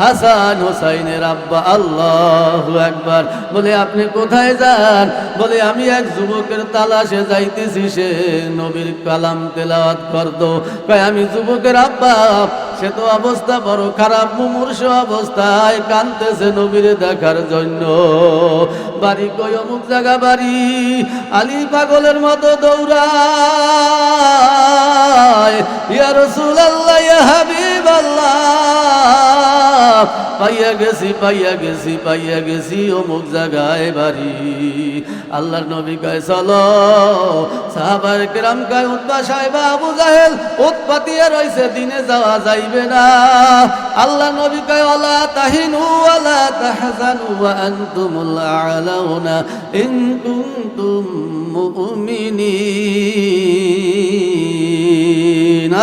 হাসান হোসাইনের আব্বা। আল্লাহু আকবার। বলে আপনি কোথায় যান? বলে আমি এক যুবকের তালাশে যাইতেছি, সে নবীর কালাম তেলাওয়াত করতো। কয় আমি যুবকের আব্বা, সে তো অবস্থা বড় খারাপ, মুমূর্ষ অবস্থায় কাঁদতেছে নবীরে দেখার জন্য। বাড়ি কই? অমুক জায়গা বাড়ি। আলী পাগলের মতো দৌড়ায়, ইয়া রাসূলুল্লাহ ইয়া হাবিবাল্লাহ, পাইয়া গেছি পাইয়া গেছি পাইয়া গেছি, অমুক জায়গায় বাড়ি। আল্লাহর নবী কয় চলো। সাহাবায়ে কেরাম কয়, উতবা সাহেবা আবু জাহেল উৎপাতিয়া রইছে, দিনে যাওয়া যাইবে না। আল্লাহ নবী কয়, ওয়ালা তাহিনু ওয়ালা তাহজানু ওয়া আনতুমুল আ'লাউনা ইন কুনতুম মুমিনিন।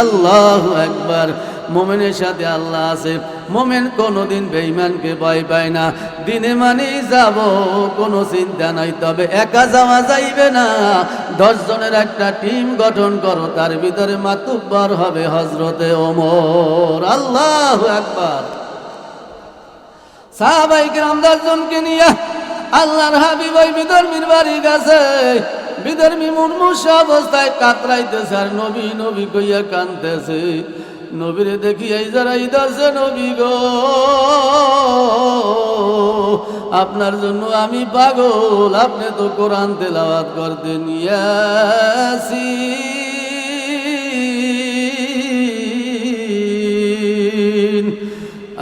আল্লাহু আকবার। মোমেনের সাথে আল্লাহ আছে। মোমেন কোনোদিন বেঈমানকে ভয় পায় না। দিনে মানেই যাব, কোনো চিন্তা নাই। তবে একা যাওয়া যাইবে না, 10 জনের একটা টিম গঠন করো, তার ভিতরে মাতুব্বর হবে হযরতে ওমর। আল্লাহু আকবার। সাহাবায়ে কেরাম 10 জনকে নিয়ে আল্লাহর হাবিব ওই বিধর্মীর বাড়ি গেছে। বিধর্মী মুমূর্ষ অবস্থায় কাতরাইতেছে, আর নবী নবী কইয়া কাঁদতেছে। নবীরে দেখিয়াই যারা ইদারছে, নবী গো আপনার জন্য আমি পাগল, আপনি তো কোরআন তেলাওয়াত করতেন। ইয়াসিন,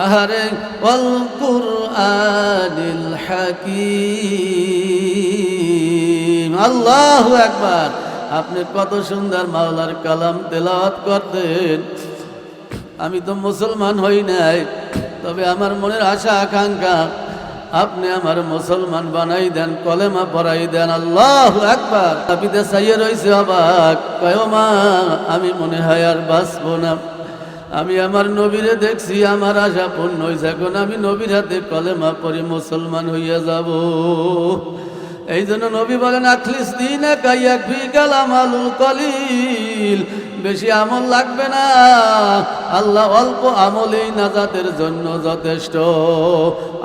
আহারে ওয়াল কুরআনিল হাকীম। আল্লাহু আকবার। আপনি কত সুন্দর মাওলার কালাম তেলাওয়াত করতেন। আমি তো মুসলমান হই নাই, তবে আমার মনের আশা আকাঙ্ক্ষা আপনি আমার মুসলমান বানাই দেন, কলেমা পড়াই দেন। আল্লাহু আকবার। আবিদা সাইয়ে রইছে অবাক, কয় মা আমি মনে হয় আর বাঁচবো না। আমি আমার নবীরে দেখছি, আমার আশা পূর্ণ হয়েছে, এখন আমি নবীর হাতে কলেমা পড়ে মুসলমান হইয়া যাব। এই জন্য নবী বলেন, আখলিস দীনাকা ইয়াকফিকাল আমালুল কলিল। বেশি আমল লাগবে না, আল্লাহ অল্প আমলেই নাজাতের জন্য যথেষ্ট।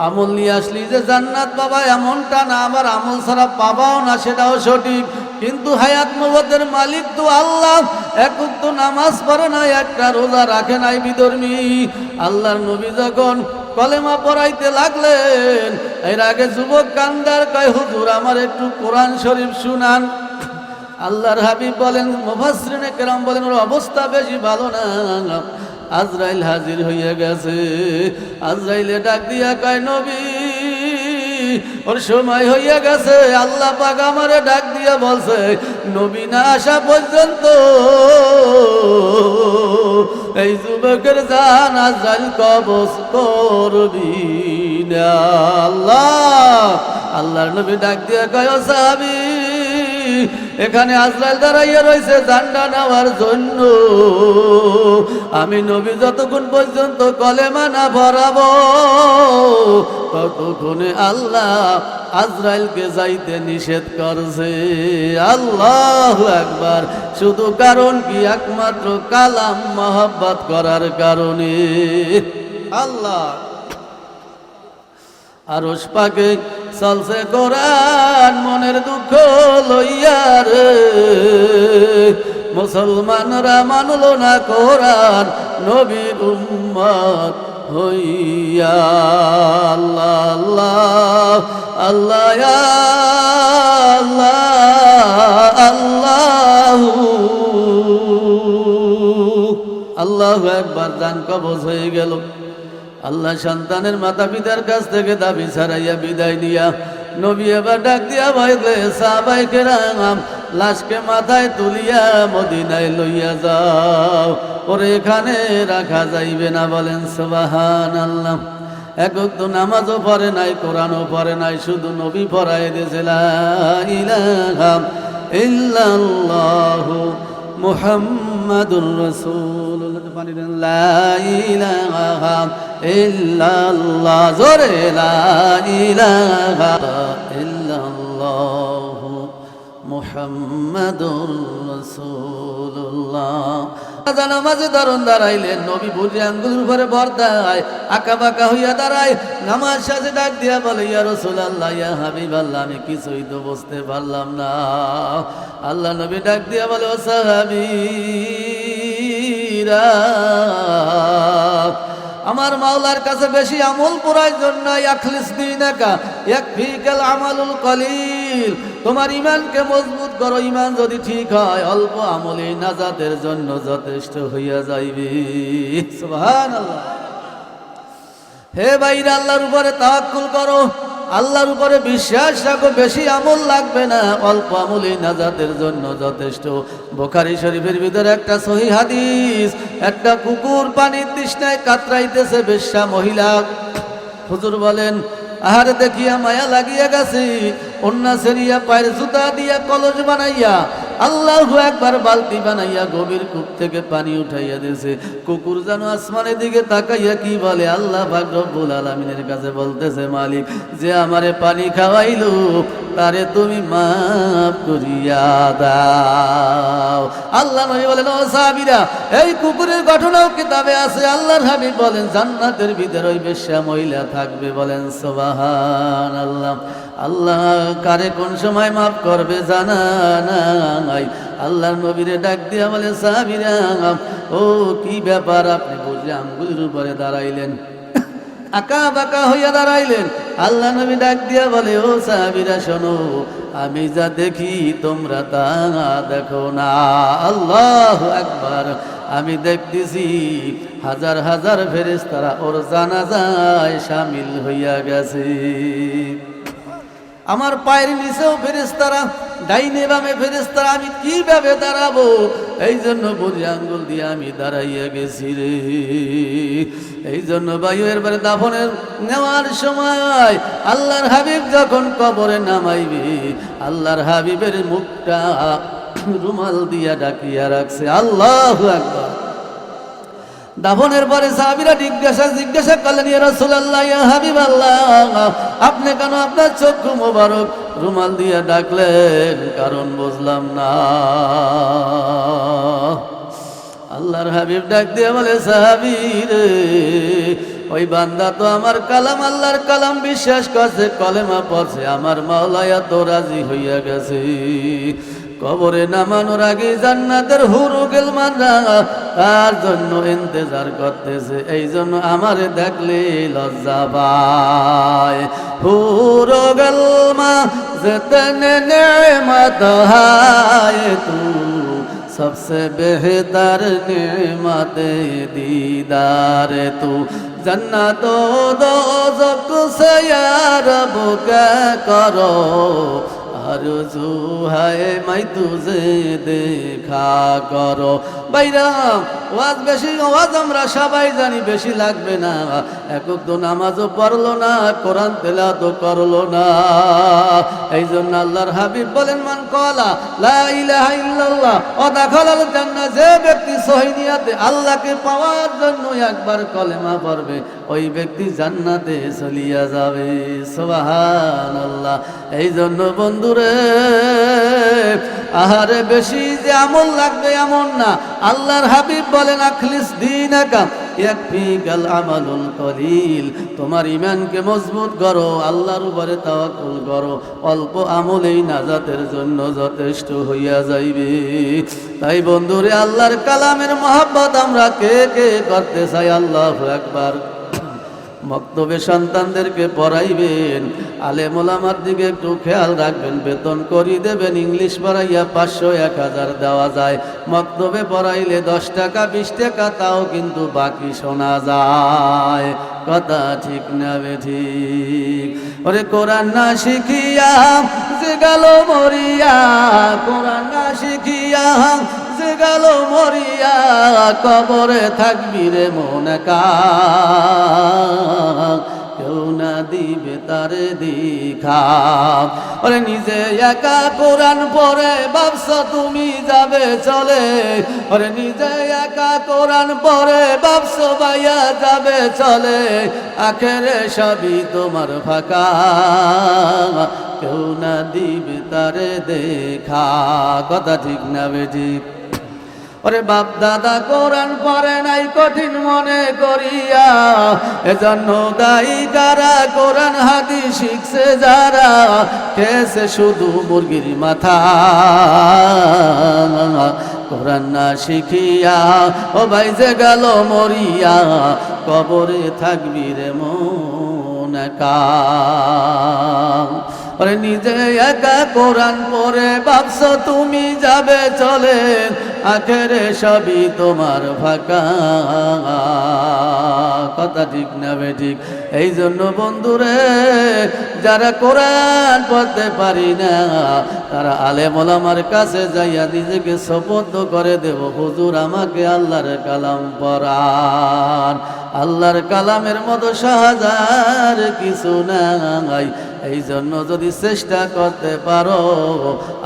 আমল নিয়ে আসলি যে জান্নাত পাবা এমনটা না, আবার আমল ছাড়া পাবাও না সেটাও সঠিক। কিন্তু হায়াত মওতের মালিক তো আল্লাহ। এক ওয়াক্ত নামাজ পড়ে নাই, একটা রোজা রাখে নাই, বিধর্মী। আল্লাহর নবী যখন কলেমা পড়াইতে লাগলেন, এর আগে যুবক কান্দার কয়, হুজুর আমার একটু কোরআন শরীফ শুনান। আল্লাহর হাবিব বলেন, মুফাসসিরিনে কেরাম বলেন, ওর অবস্থা বেশি ভালো না। আজরাইল হাজির হইয়া গেছে। আজরাইলে ডাক দিয়া কয়, নবী ওর সময় হইয়া গেছে। আল্লাহ পাক আমারে ডাক দিয়া বলছে, নবী না আসা পর্যন্ত এই যুবকের জান আজরাইল কবজ করবি না। আল্লাহর নবী ডাক দিয়া কয়, ও সাহাবী, এখানে আজরাইল দাঁড়াইয়া রয়েছে জান্ডা নেওয়ার জন্য। আমি নবী যতক্ষণ পর্যন্ত কলেমা না পড়াবো, ততক্ষণে আল্লাহ আজরাইলকে যাইতে নিষেধ করছে। আল্লাহু আকবার। শুধু কারণ কি? একমাত্র কালাম মহব্বত করার কারণে। আল্লাহ আরশ পাকে চলছে কোরআন, মনের দুঃখ লইয়া রে। মুসলমানরা মানল না কোরআন, নবীর উম্মত হইয়া। আল্লাহ আল্লাহ আল্লাহ আল্লাহ আল্লাহু আকবার। জান কবজ হয়ে গেল। আল্লাহ সন্তানের মাতা পিতার কাছ থেকে দাবি ছাড়াইয়া বিদায় নিয়া নবী এবার ডাক দিয়া বললে, সাহাবায়ে কেরাম, লাশকে মাথায় তুলিয়া মদিনায় লইয়া যাও, পরে এখানে রাখা যাইবে না। বলেন সুবহানাল্লাহ। এক ওয়াক্ত নামাজও পড়ে নাই, কোরআনও পড়ে নাই, শুধু নবী পড়ায় দিয়েছে, লা ইলাহা ইল্লাল্লাহু মুহাম্মাদুর রাসূলুল্লাহ। পানি দেন, লা ইলাহা ইল্লাল্লাহ, জোরে লা ইলাহা ইল্লাল্লাহু মুহাম্মাদুর রাসূলুল্লাহ। নামাজে দাঁড়ান দাঁড়াইলেন, নবী বুঝে আঙ্গুলের উপরে ভর দেয়, আঁকা বাঁকা হইয়া দাঁড়ায়। নামাজ শেষে ডাক দিয়া বলে, ইয়া রাসূলুল্লাহ, ইয়া হাবিবাল্লাহ, আমি কিছুই তো বুঝতে পারলাম না। আল্লাহ নবী ডাক দিয়া বলে, ও সাহাবীরা, আমার মাওলার কাছে বেশি আমল প্রয়োজন নাই। আখলিস দীনাকা ইয়াকফিকাল আমালুল কলিল। তোমার ঈমানকে মজবুত করো। ঈমান যদি ঠিক হয়, অল্প আমলে নাজাতের জন্য যথেষ্ট হইয়া যাইবে। সুবহানাল্লাহ। হে ভাইরা, আল্লাহর উপরে তাওয়াক্কুল করো, আল্লাহর উপরে বিশ্বাস রাখো। বেশি আমল লাগবে না, অল্প আমলই নাজাতের জন্য যথেষ্ট। বুখারী শরীফের ভিতরে একটা সহিহ হাদিস, একটা কুকুর পানির তৃষ্ণায় কাতরাইতেছে, বেশ্যা মহিলা। হুজুর বলেন, আহারে দেখিয়া মায়া লাগিয়া গেছে, অন্যা সেরিয়া পায়ের জুতা দিয়া কলস বানাইয়া, আল্লাহু আকবার, বালতি বানাইয়া গভীর কূপ থেকে পানি উঠাইয়া দিয়েছে। কুকুর যেন আসমানের দিকে তাকাইয়া কি বলে, আল্লাহ পাক রব্বুল আলামিনের কাছে বলতেছে, মালিক, যে আমারে পানি খাওয়াইলো তারে তুমি মাফ করিয়া দাও। আল্লাহ নবী বলেন, ও সাহাবীরা, এই কুকুরের ঘটনাও কিতাবে আছে। আল্লাহর হাবিব বলেন, জান্নাতের ভিতরে ওই বেশ্যা মহিলা থাকবে। বলেন সুবহানাল্লাহ। আল্লাহ কারে কোন সময় মাফ করবে জানা নাই। আল্লাহর নবীরে ডাক দিয়া বলে, সাহাবীরা, ও কি ব্যাপার? আপনি বুঝলে আঙ্গুলের উপরে দাঁড়াইলেন, আঁকা বাঁকা হইয়া দাঁড়াইলেন। আল্লাহ নবী ডাক দিয়া বলে, ও সাহাবীরা, শোনো, আমি যা দেখি তোমরা তা দেখো না। আল্লাহু আকবার। আমি দেখতেছি হাজার হাজার ফেরেশতারা ওর জানাজায় শামিল হইয়া গেছে। আমার পায়ের নিচেও ফেরেশতারা, ডাইনে বামে ফেরেশতারা। আমি কিভাবে দাঁড়াবো? এই জন্য বুঝি আঙ্গুল দিয়ে আমি দাঁড়াইয়া গেছি রে। এই জন্য বায়ু এরবারে দাফনের নেওয়ার সময় আল্লাহর হাবিব যখন কবরে নামাইবে, আল্লাহর হাবিবের মুখটা রুমাল দিয়া ডাকিয়া রাখছে। আল্লাহু আকবার। দাফনের পরে সাহাবীরা জিজ্ঞাসা করলেন, ইয়া রাসূলুল্লাহ, ইয়া হাবিবাল্লাহ, আপনি কেন আপনার চক্ষু মোবারক রুমাল দিয়া ডাকলেন? কারণ বুঝলাম না। আল্লাহর হাবিব ডাক দিয়ে বলে, সাহাবী রে, ওই বান্দা তো আমার কালাম, আল্লাহর কালাম বিশ্বাস করছে, কলেমা পড়ছে, আমার মাওলা এত রাজি হইয়া গেছে। কবরে নামানোর আগে জান্নাতের হুরু গিলমানরা তার জন্য ইন্তজার করতেছে। এই জন্য আমারে দেখলে লজ্জা পায়। হুরু গিলমা जितने नेमत है तू सबसे बेहतर नेमत दीदार तू जन्नत दोज़ख से या रब क्या करो आरज़ू है मैं तुझे देखा करो। বাইরাম ওয়াজ বেশি ওয়াজ আমরা সবাই জানি, বেশি লাগবে না। একক তো নামাজও পড়লো না, কোরআন তেলাওয়াতও করলো না। এই জন্য আল্লাহর হাবিব বলেন, মান ক্বালা লা ইলাহা ইল্লাল্লাহ ওয়া দাখালাল জান্নাহ, যে ব্যক্তি সহিহ নিয়াতে আল্লাহকে পাওয়ার জন্য একবার কলেমা পড়বে, ওই ব্যক্তি জান্নাতে চলিয়া যাবে। সুবহানাল্লাহ। এই জন্য বন্ধুরে, আহারে বেশি যে আমল লাগবে এমন না। আল্লাহর হাবিব বলেন, আখলিস দীনাকা ইয়াকফিকাল আমালুল কলিল, তোমার ঈমানকে মজবুত করো, আল্লাহর উপরে তাওয়াক্কুল করো, অল্প আমলেই নাজাতের জন্য যথেষ্ট হইয়া যাইবে। তাই বন্ধুরে, আল্লাহর কালামের মহব্বত আমরা কে কে করতে চাই? আল্লাহু আকবার। মক্তবে সন্তানদেরকে পড়াইবেন, আলেম ওলামার দিকে একটু খেয়াল রাখবেন, বেতন করি দেবেন। ইংলিশ পড়াইয়া 500 1000 দেওয়া যায়, মক্তবে পড়াইলে 10 টাকা 20 টাকা তাও কিন্তু বাকি শোনা যায়। কথা ঠিক না বেঠিক? ওরে কোরআন না শিখিয়া যে গেল মরিয়া, কোরআন না শিখিয়া যে গেল মরিয়া, কবরে থাকবি রে মনে কা, কেউ না দিবে তারে দেখা। ওরে নিজে একা কোরআন পড়ে ভাবছো তুমি যাবে চলে, ওরে নিজে একা কোরআন পড়ে ভাবছো ভাইয়া যাবে চলে, আখেরে সবই তোমার ফাঁকা, কেউ না দিবে তারে দেখা। কথা ঠিক না বেঠিক? ওরে বাপ দাদা কোরআন পড়ে নাই কঠিন মনে করিয়া, এজন্য দায়ী কারা? কোরআন হাদিস শিখছে যারা, খেয়েছে শুধু মুরগির মাথা। কোরআন না শিখিয়া ও ভাই যে গেল মরিয়া, কবরে থাকবি রে মন একা। ওরে নিজে একা কোরআন পড়ে ভাবছো তুমি যাবে চলে, আখেরে সবই তোমার ফাঁকা। কথা ঠিক না বেঠিক? এই জন্য বন্ধুরে, যারা কোরআন পড়তে পারি না তারা আলেম ওলামার কাছে যাইয়া নিজেকে সুবদ্ধ করে দেব, হুজুর আমাকে আল্লাহর কালাম পড়ান। আল্লাহর কালামের মতো সহজ আর কিছু নাই। এই জন্য যদি চেষ্টা করতে পারো,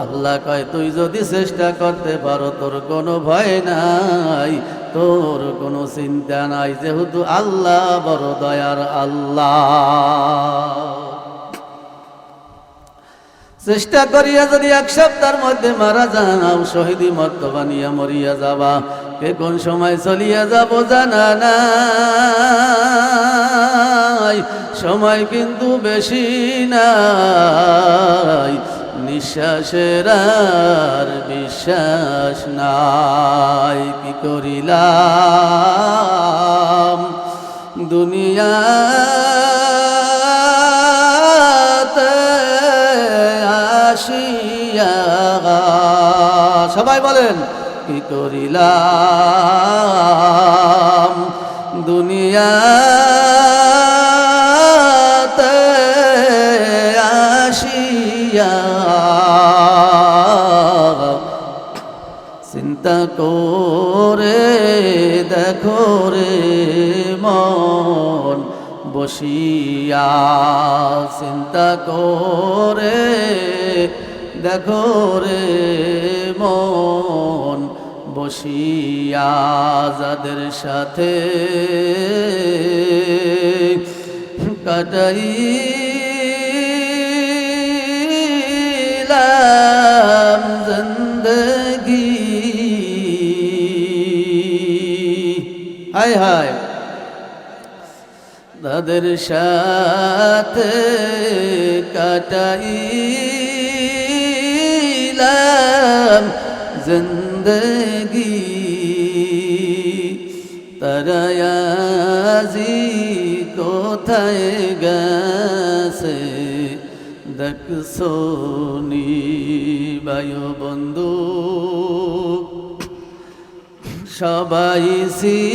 আল্লাহ কয় তুই যদি চেষ্টা করতে পারো তোর কোনো ভয় নাই, তোর কোনো চিন্তা নাই, যেহেতু আল্লাহ বড় দয়ার আল্লাহ। চেষ্টা করিয়া যদি 1 সপ্তাহের মধ্যে মারা যাও, শহীদি মর্তবা নিয়ে মরিয়া যাবা, কে কোন সময় চলিয়া যাব জানা নাই। সময় কিন্তু বেশি নাই, নিঃশ্বাসের আর বিশ্বাস নাই। কি করিলাম দুনিয়াতে আসিয়া, সবাই বলেন কি করিলাম দুনিয়াতে আসিয়া, চিন্তা করে দেখো রে মন বসিয়া, চিন্তা করে দেখো রে মন বসিয়া, যাদের সাথে কাটাইলাম জিন্দগি, হায় হায়, তাদের সাথে কাটাই ছিলাম জিন্দগি তারা আজি কোথায় গেছে দেখছো নি বায়ু বন্ধু সবাই ছিলাম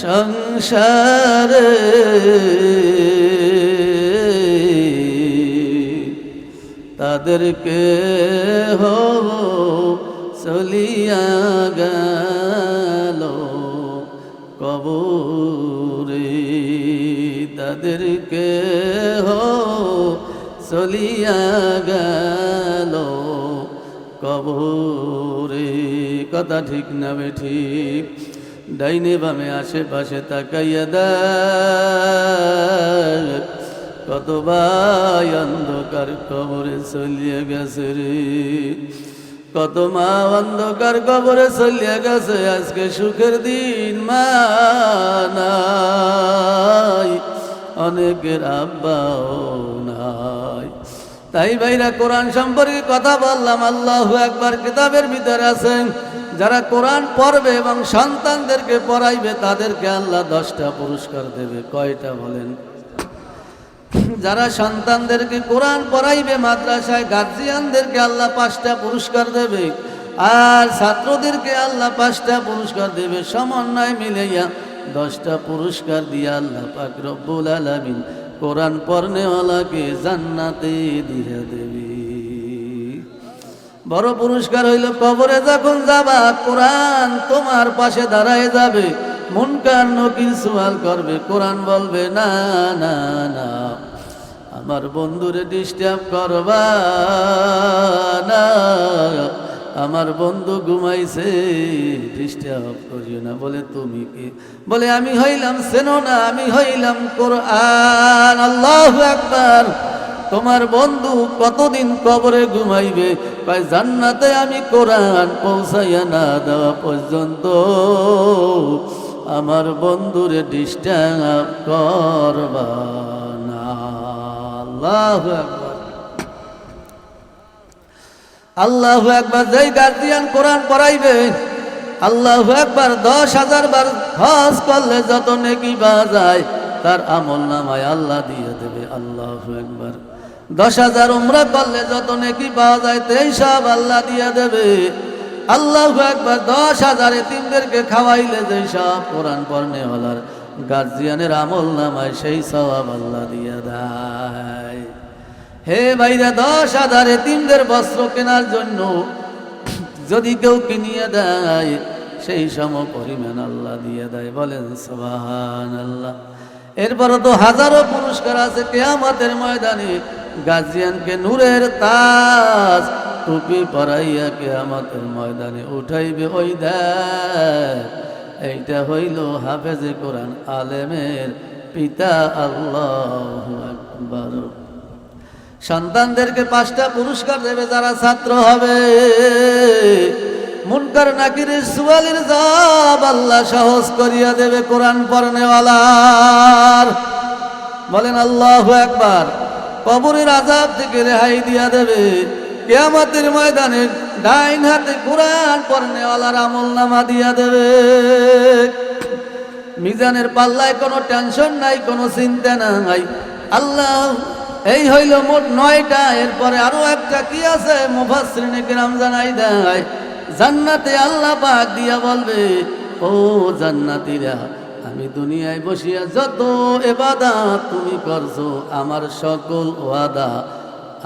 সংসারে তাদেরকে হো চলিয়া গেল কবরে তাদেরকে হো চলিয়া গেল কবরে কথা ঠিক না ঠিক ডাইনে বামে আশেপাশে তাকাইয়া দেখ কত ভাই অন্ধকার কবরে চলিয়া গেছে রে কত মা অন্ধকার কবরে চলিয়া গেছে আজকে সুখের দিন মা নাই অনেকের আব্বাও নাই তাই ভাইরা কোরআন সম্পর্কে কথা বললাম আল্লাহু আকবার কিতাবের ভিতরে আছেন যারা কোরআন পড়বে এবং সন্তানদেরকে পড়াইবে তাদেরকে আল্লাহ 10টা পুরস্কার দেবে কয়টা বলেন যারা সন্তানদেরকে কোরআন পড়াইবে মাদ্রাসায় গার্জিয়ানদেরকে আল্লাহ 5টা পুরস্কার দেবে আর ছাত্রদেরকে আল্লাহ 5টা পুরস্কার দেবে সমন্বয় মিলাইয়া 10টা পুরস্কার দিয়ে আল্লাহ পাক রব্বুল আলামিন কোরআন পড়নেওয়ালাকে জান্নাতে দিয়ে দেবে বড় পুরস্কার হইল কবরে যখন যাবা কোরআন তোমার পাশে দাঁড়ায় যাবে মুনকার নকির সওয়াল করবে কোরআন বলবে না না না আমার বন্ধুরে ডিস্টার্ব করবা না আমার বন্ধু ঘুমাইছে ডিস্টার্ব করিও না বলে তুমি কি বলে আমি হইলাম চেনো না আমি হইলাম কোরআন আল্লাহু আকবার তোমার বন্ধু কতদিন কবরে ঘুমাইবে কয় জান্নাতে আমি কোরআন পৌঁছাইয়া না দেওয়া পর্যন্ত আমার বন্ধুরে ডিস্টার্ব করবা না আল্লাহু আকবার আল্লাহু আকবার যেই গার্জিয়ান কোরআন পড়াইবে আল্লাহু আকবার 10,000 বার হজ করলে যত নেকি পাওয়া যায় তার আমল নামায় আল্লাহ দিয়ে দেবে আল্লাহু আকবার 10,000 উমরা করলে যত নেকি পাওয়া যায় তাই সব আল্লাহ দিয়ে দেবে আল্লাহু আকবার 10,000 এতিমদেরকে খাওয়াইলে যেই সব কোরআন পড়নেওয়ালার গার্জিয়ানের আমল নামায় সেই সওয়াব আল্লাহ দিয়ে দেয় হে ভাইরা 10,000 এতিমদের বস্ত্র কেনার জন্য যদি কেউ কিনিয়ে দেয় সেই সম পরিমাণ আল্লাহ দিয়ে দেয় বলেন সুবহানাল্লাহ এরপরও তো হাজারো পুরস্কার আছে কিয়ামতের ময়দানে গার্জিয়ানকে নূরের তাজ টুপি পরাইয়া কিয়ামতের ময়দানে উঠাইবে ওই দেখ এইটা হইল হাফেজে কোরআন আলেমের পিতা আল্লাহু আকবার সন্তানদেরকে 5টা পুরস্কার দেবে যারা ছাত্র হবে মুনকার নাকিরের সুয়ালের জবাব আল্লাহ সহজ করিয়া দেবে কোরআন পড়নেওয়ালার বলেন আল্লাহু আকবার কবরের আযাব থেকে রেহাই দিয়া দেবে কিয়ামতের ময়দানে ডাইন হাতে কোরআন পড়নেওয়ালার আমলনামা দিয়া দেবে মিজানের পাল্লায় কোনো টেনশন নাই কোনো চিন্তা নাই আল্লাহ এই হইল মোট 9টা এরপরে আরো একটা কি আছে মুফাসসিরিনে কিরাম জানাই দেয় জান্নাতে আল্লাহ পাক দিয়া বলবে ও জান্নাতীরা আমি দুনিয়ায় বসিয়া যত ইবাদত তুমি করছো আমার সকল ওয়াদা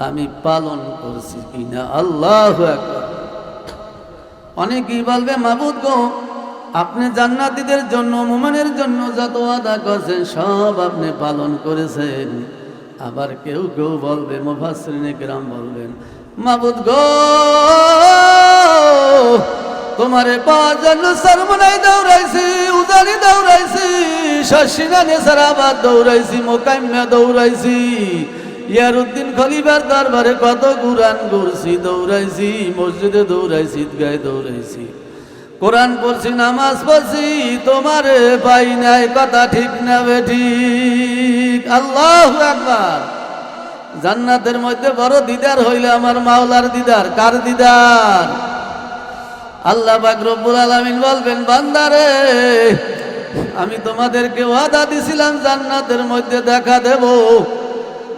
আমি পালন করছি কিনা আল্লাহু আকবার অনেকেই বলবে মাবুদ গো আপনি জান্নাতীদের জন্য মুমিনের জন্য যত ওয়াদা করেছেন সব আপনি পালন করেছেন আবার কেউ কেউ বলবে মুফাসসিরিনে কিরাম বলবেন মাবুদ গো তোমারে পাওয়ার জন্য সরমনাই দৌড়াইছি উজানি দৌড়াইছি শশিনানে সারাবাদ দৌড়াইছি মোকাইম্যা দৌড়াইছি ইয়ারউদ্দিন খলিফার দরবারে কত কুরআন ঘুরছি দৌড়াইছি মসজিদে দৌড়াইছি ঈদগাহে দৌড়াইছি কোরআন পড়ছি নামাজ পড়ছি তোমারে পাই নাই কথা ঠিক না বেঠিক আল্লাহু আকবার জান্নাতের মধ্যে বড় দিদার হইল আমার মাওলার দিদার। কার দিদার? আল্লাহ পাক রব্বুল আলামিন বলবেন, বান্দারে আমি তোমাদেরকে ওয়াদা দিছিলাম জান্নাতের মধ্যে দেখা দেব।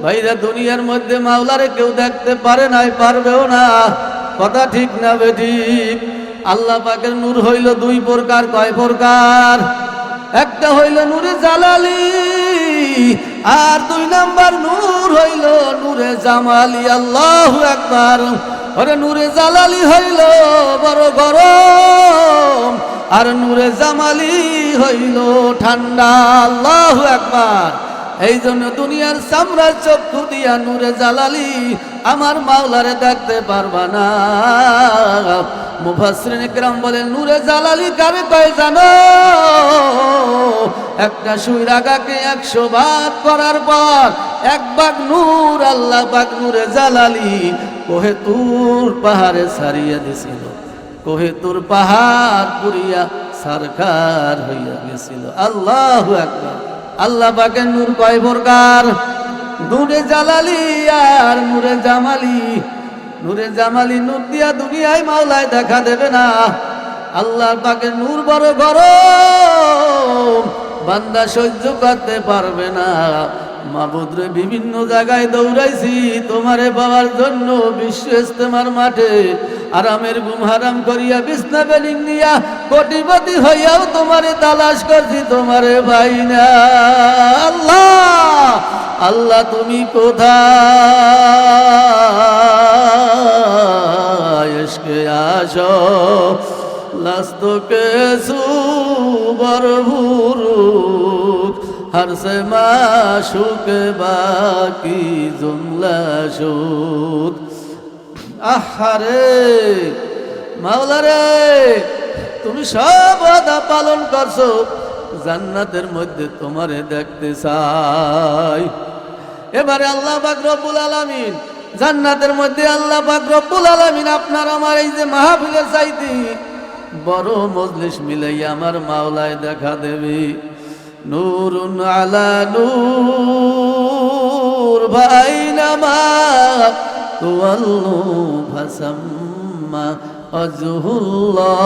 ভাইরা, দুনিয়ার মধ্যে মাওলারে কেউ দেখতে পারে নাই, পারবেও না। কথা ঠিক না বেঠিক? আল্লাহ পাকের নূর হইল দুই প্রকার। কয় প্রকার? একটা হইল নূরে জালালি, আর দুই নাম্বার নূর হইল নূরে জামালি। আল্লাহু আকবার। ওরে নূরে জালালি হইল বড় গরম, আর নূরে জামালি হইল ঠান্ডা। আল্লাহু আকবার। এই জন্য দুনিয়ার চামড়ার চক্ষু দিয়া নূরে জালালি আমার মাওলারে দেখতে পারবা না। মুফাসসিরিন ইকরাম বলেন, নূরে জালালি কারে কয় জানো? একটা সুই রাগাকে 100 ভাগ করার পর এক ভাগ নূর আল্লাহ পাক নূরে জালালি কোহে তুর পাহাড়ে ছাড়িয়ে দিছিল। কোহে তুর পাহাড় পুরিয়া সারকার হইয়া গেছিল। আল্লাহু আকবার। আল্লাহ পাকের নূর কয় প্রকার? নূরে জালালি আর নূরে জামালি। নূরে জামালি নূর দিয়া দুনিয়ায় মাওলায় দেখা দেবে না। আল্লাহ পাকের নূর বড় গরম, বান্দা সহ্য করতে পারবে না। মাবুদরে বিভিন্ন জায়গায় দৌড়াইছি তোমারে পাওয়ার জন্য, বিশ্ব ইস্তেমার মাঠে আরামের ঘুম হারাম করিয়া বিছনা বেডিং নিয়া কোটিপতি হইয়াও তোমারে তালাশ করছি, তোমারে পাই না। আল্লাহ আল্লাহ তুমি কোথায়? ইশকে আসো লাস্তকে সুবর ভুরুক हर से माशूक बाकी जुमला शुद। আহারে মাওলা রে, তুমি সব ওয়াদা পালন করছো, জান্নাতের মধ্যে তোমারে দেখতে চাই। এবারে আল্লাহ পাক রব্বুল আলামিন জান্নাতের মধ্যে আল্লাহ পাক রব্বুল আলামিন আপনার আমার এই যে মাহফিলের চাইতে বড় মজলিস মিলাইয়া আমার মাওলায় দেখা দেবে। নূরুন আলা নূর বাইনামা তুওয়াল্লু ফাসাম্মা ওয়াজহুল্লাহ।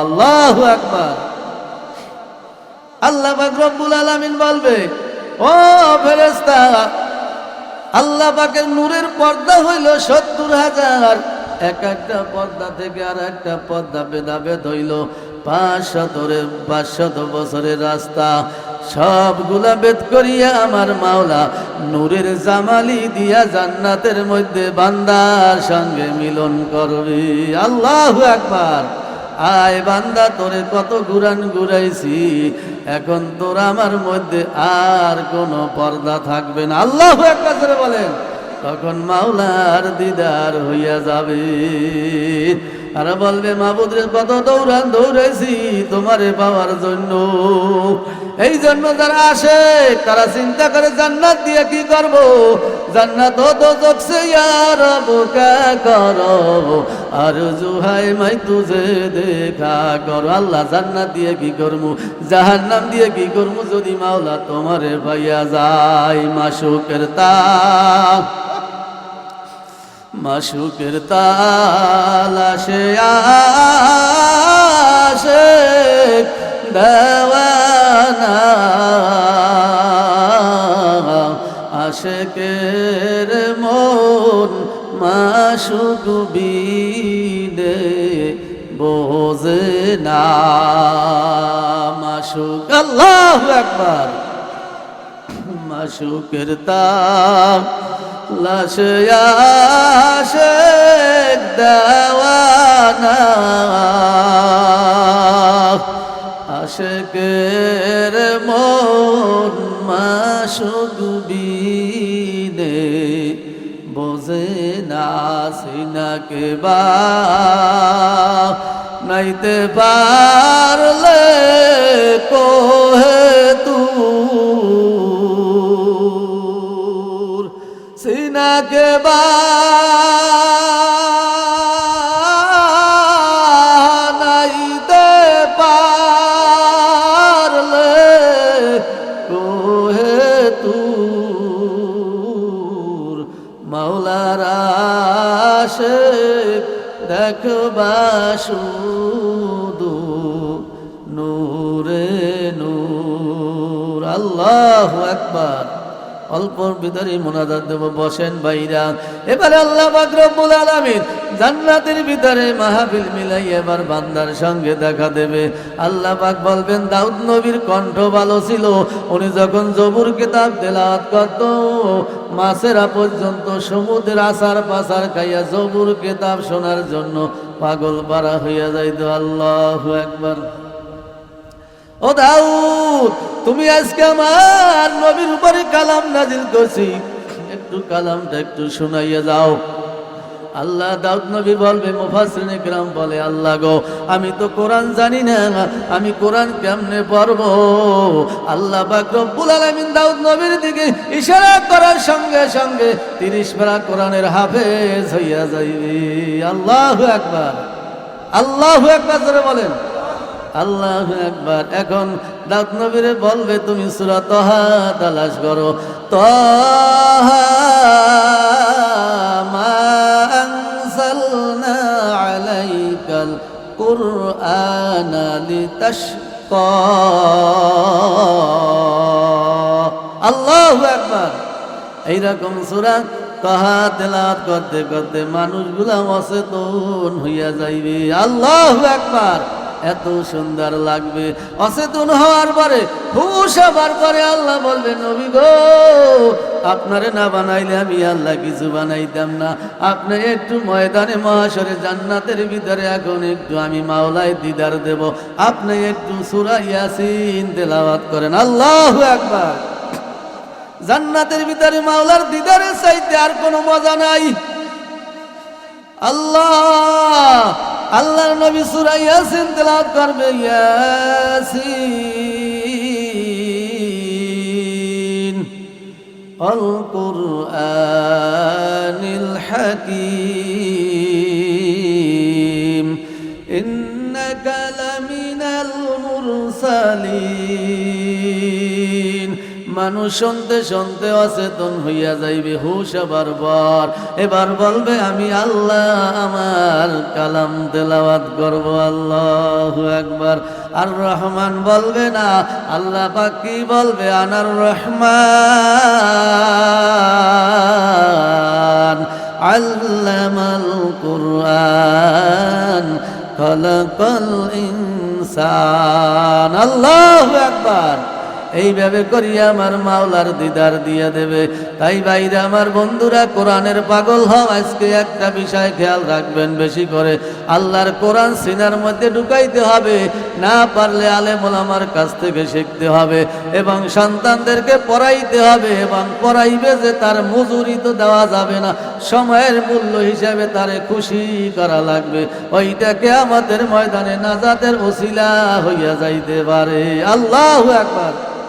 আল্লাহু আকবার। আল্লাহ পাক রব্বুল আলামিন বলবে, ও ফেরেশতা, আল্লাহ পাকের নূরের পর্দা হইল 70,000। এক একটা পর্দা থেকে আর একটা পর্দা ভেদাভেদ হইল 500 বছরের রাস্তা। সবগুলা ভেদ করিয়া আমার মাওলা নূরের জামালি দিয়া জান্নাতের মধ্যে বান্দার সঙ্গে মিলন করবে। আল্লাহু আকবার। আয় বান্দা, তোরে কত ঘুরান ঘুরাইছি, এখন তোর আমার মধ্যে আর কোনো পর্দা থাকবে না। আল্লাহু আকবার বলেন। তখন মাওলার দিদার হইয়া যাবে। আর বলবে, মাবুদরে কত দৌড়ান দৌড়াইছি তোমারে পাওয়ার জন্য। এই জন্য যারা আসে তারা চিন্তা করে জান্নাত দিয়ে কি করব। জান্নাত তো জোকসে ইয়ার বোকা করো, আর জুহাই মাই তুজে দেখা করো। আল্লাহ জান্নাত দিয়ে কি করমু, জাহান্নাম দিয়ে কি করমু যদি মাওলা তোমারে পাইয়া যায়। মাশুকের তাল, মাশুকের তাল আসে আসে দেওয়ানা, আশেকের মন মাশুক বিনে বোঝে না। মাশুক, আল্লাহু আকবার। মাশুকের তাল লাশে আশেক দেওয়ানা, আশেকের মন মাশুক বিনে বোঝে না। সিনাকে বা নাইতে পারলে কোহে তুর, সিনাকে বা নাইতে পারলে কোহে তুর মাওলার আশিক দেখবা শুধু নূরে নূর। আল্লাহু আকবার। অল্পর ভিতরে মোনাজাত দেব, বসেন বাইরা। এবারে আল্লাহ পাক রব্বুল আলামিন জান্নাতের ভিতরে মাহফিল মিলাই এবার বান্দার সঙ্গে দেখা দেবে। আল্লাহ পাক বলবেন দাউদ নবীর কণ্ঠ ভালো ছিল, উনি যখন জবুর কিতাব তেলাওয়াত করত মাছেরা পর্যন্ত সমুদ্রের আসার পাসার খাইয়া জবুর কিতাব শোনার জন্য পাগল পারা হইয়া যাইত। আল্লাহু আকবার। ও দাউদ, তুমি আজকে আমার নবীর উপরে কালাম নাজিল করছি, একটু কালামটা একটু শোনাইয়া যাও। আল্লাহ দাউদ নবী বলবে, মুফাসসিরিনে কিরাম বলে, আল্লাহ গো আমি তো কোরআন জানি না, আমি কোরআন কেমনে পড়বো? আল্লাহ পাক রব্বুল আলামিন দাউদ নবীর দিকে ইশারা করার সঙ্গে সঙ্গে 30 পারা কোরআনের হাফেজ হইয়া যাইবে। আল্লাহু আকবার, আল্লাহু আকবার জোরে বলেন আল্লাহু আকবার। এখন দাউদ নবীরে বলবে তুমি সূরা তাহা তালাশ করো। তাহা মা আনজালনা আলাইকাল কুরআনা লিতাশকা। আল্লাহু আকবার। এইরকম সূরা তাহা তেলাওয়াত করতে করতে মানুষগুলা অচেতন হইয়া যাইবে। আল্লাহু আকবার। এত সুন্দর লাগবে। অচেতন হওয়ার পরে, হুশ হবার পরে আল্লাহ বলবে নবী গো আপনারে না বানাইলে আমি আল্লাহ কিছু বানাইতাম না। আপনি একটু ময়দানে মহাশরে জান্নাতের ভিতরে এখন একটু আমি মাওলায় দিদার দেব, আপনি একটু সূরা ইয়াসিন তেলাওয়াত করেন। আল্লাহু আকবার। জান্নাতের ভিতরে মাওলার দিদারের চাইতে আর কোনো মজা নাই। আল্লাহর নবী সূরা ইয়াসিন তেলাওয়াত করবে। ইয়াসিন আল কুরআনিল হাকীম ইন্নাকা লামিনাল মুরসালিন। মানুষ শুনতে শুনতে অচেতন হইয়া যাইবে, হুশ আবার পর এবার বলবে আমি আল্লাহ আমার কালাম তেলাওয়াত করব। আল্লাহু আকবার। আর রহমান বলবে না, আল্লাহ পাক কি বলবে? আনার রহমান আল্লামাল কুরআন খালাকাল ইনসান। আল্লাহু আকবার। এইভাবে করিয়া আমার মাওলার দিদার দিয়া দেবে। তাই বাইরে আমার বন্ধুরা কোরআনের পাগল হও। আজকে একটা বিষয় খেয়াল রাখবেন বেশি করে, আল্লাহর কোরআন সিনার মধ্যে ঢুকাইতে হবে, না পারলে আলেম ওলামার কাছ থেকে শিখতে হবে এবং সন্তানদেরকে পড়াইতে হবে। এবং পড়াইবে যে তার মজুরি তো দেওয়া যাবে না, সময়ের মূল্য হিসাবে তারে খুশি করা লাগবে। ওইটাকে আমাদের ময়দানে নাজাতের ওসিলা হইয়া যাইতে পারে। আল্লাহু আকবার।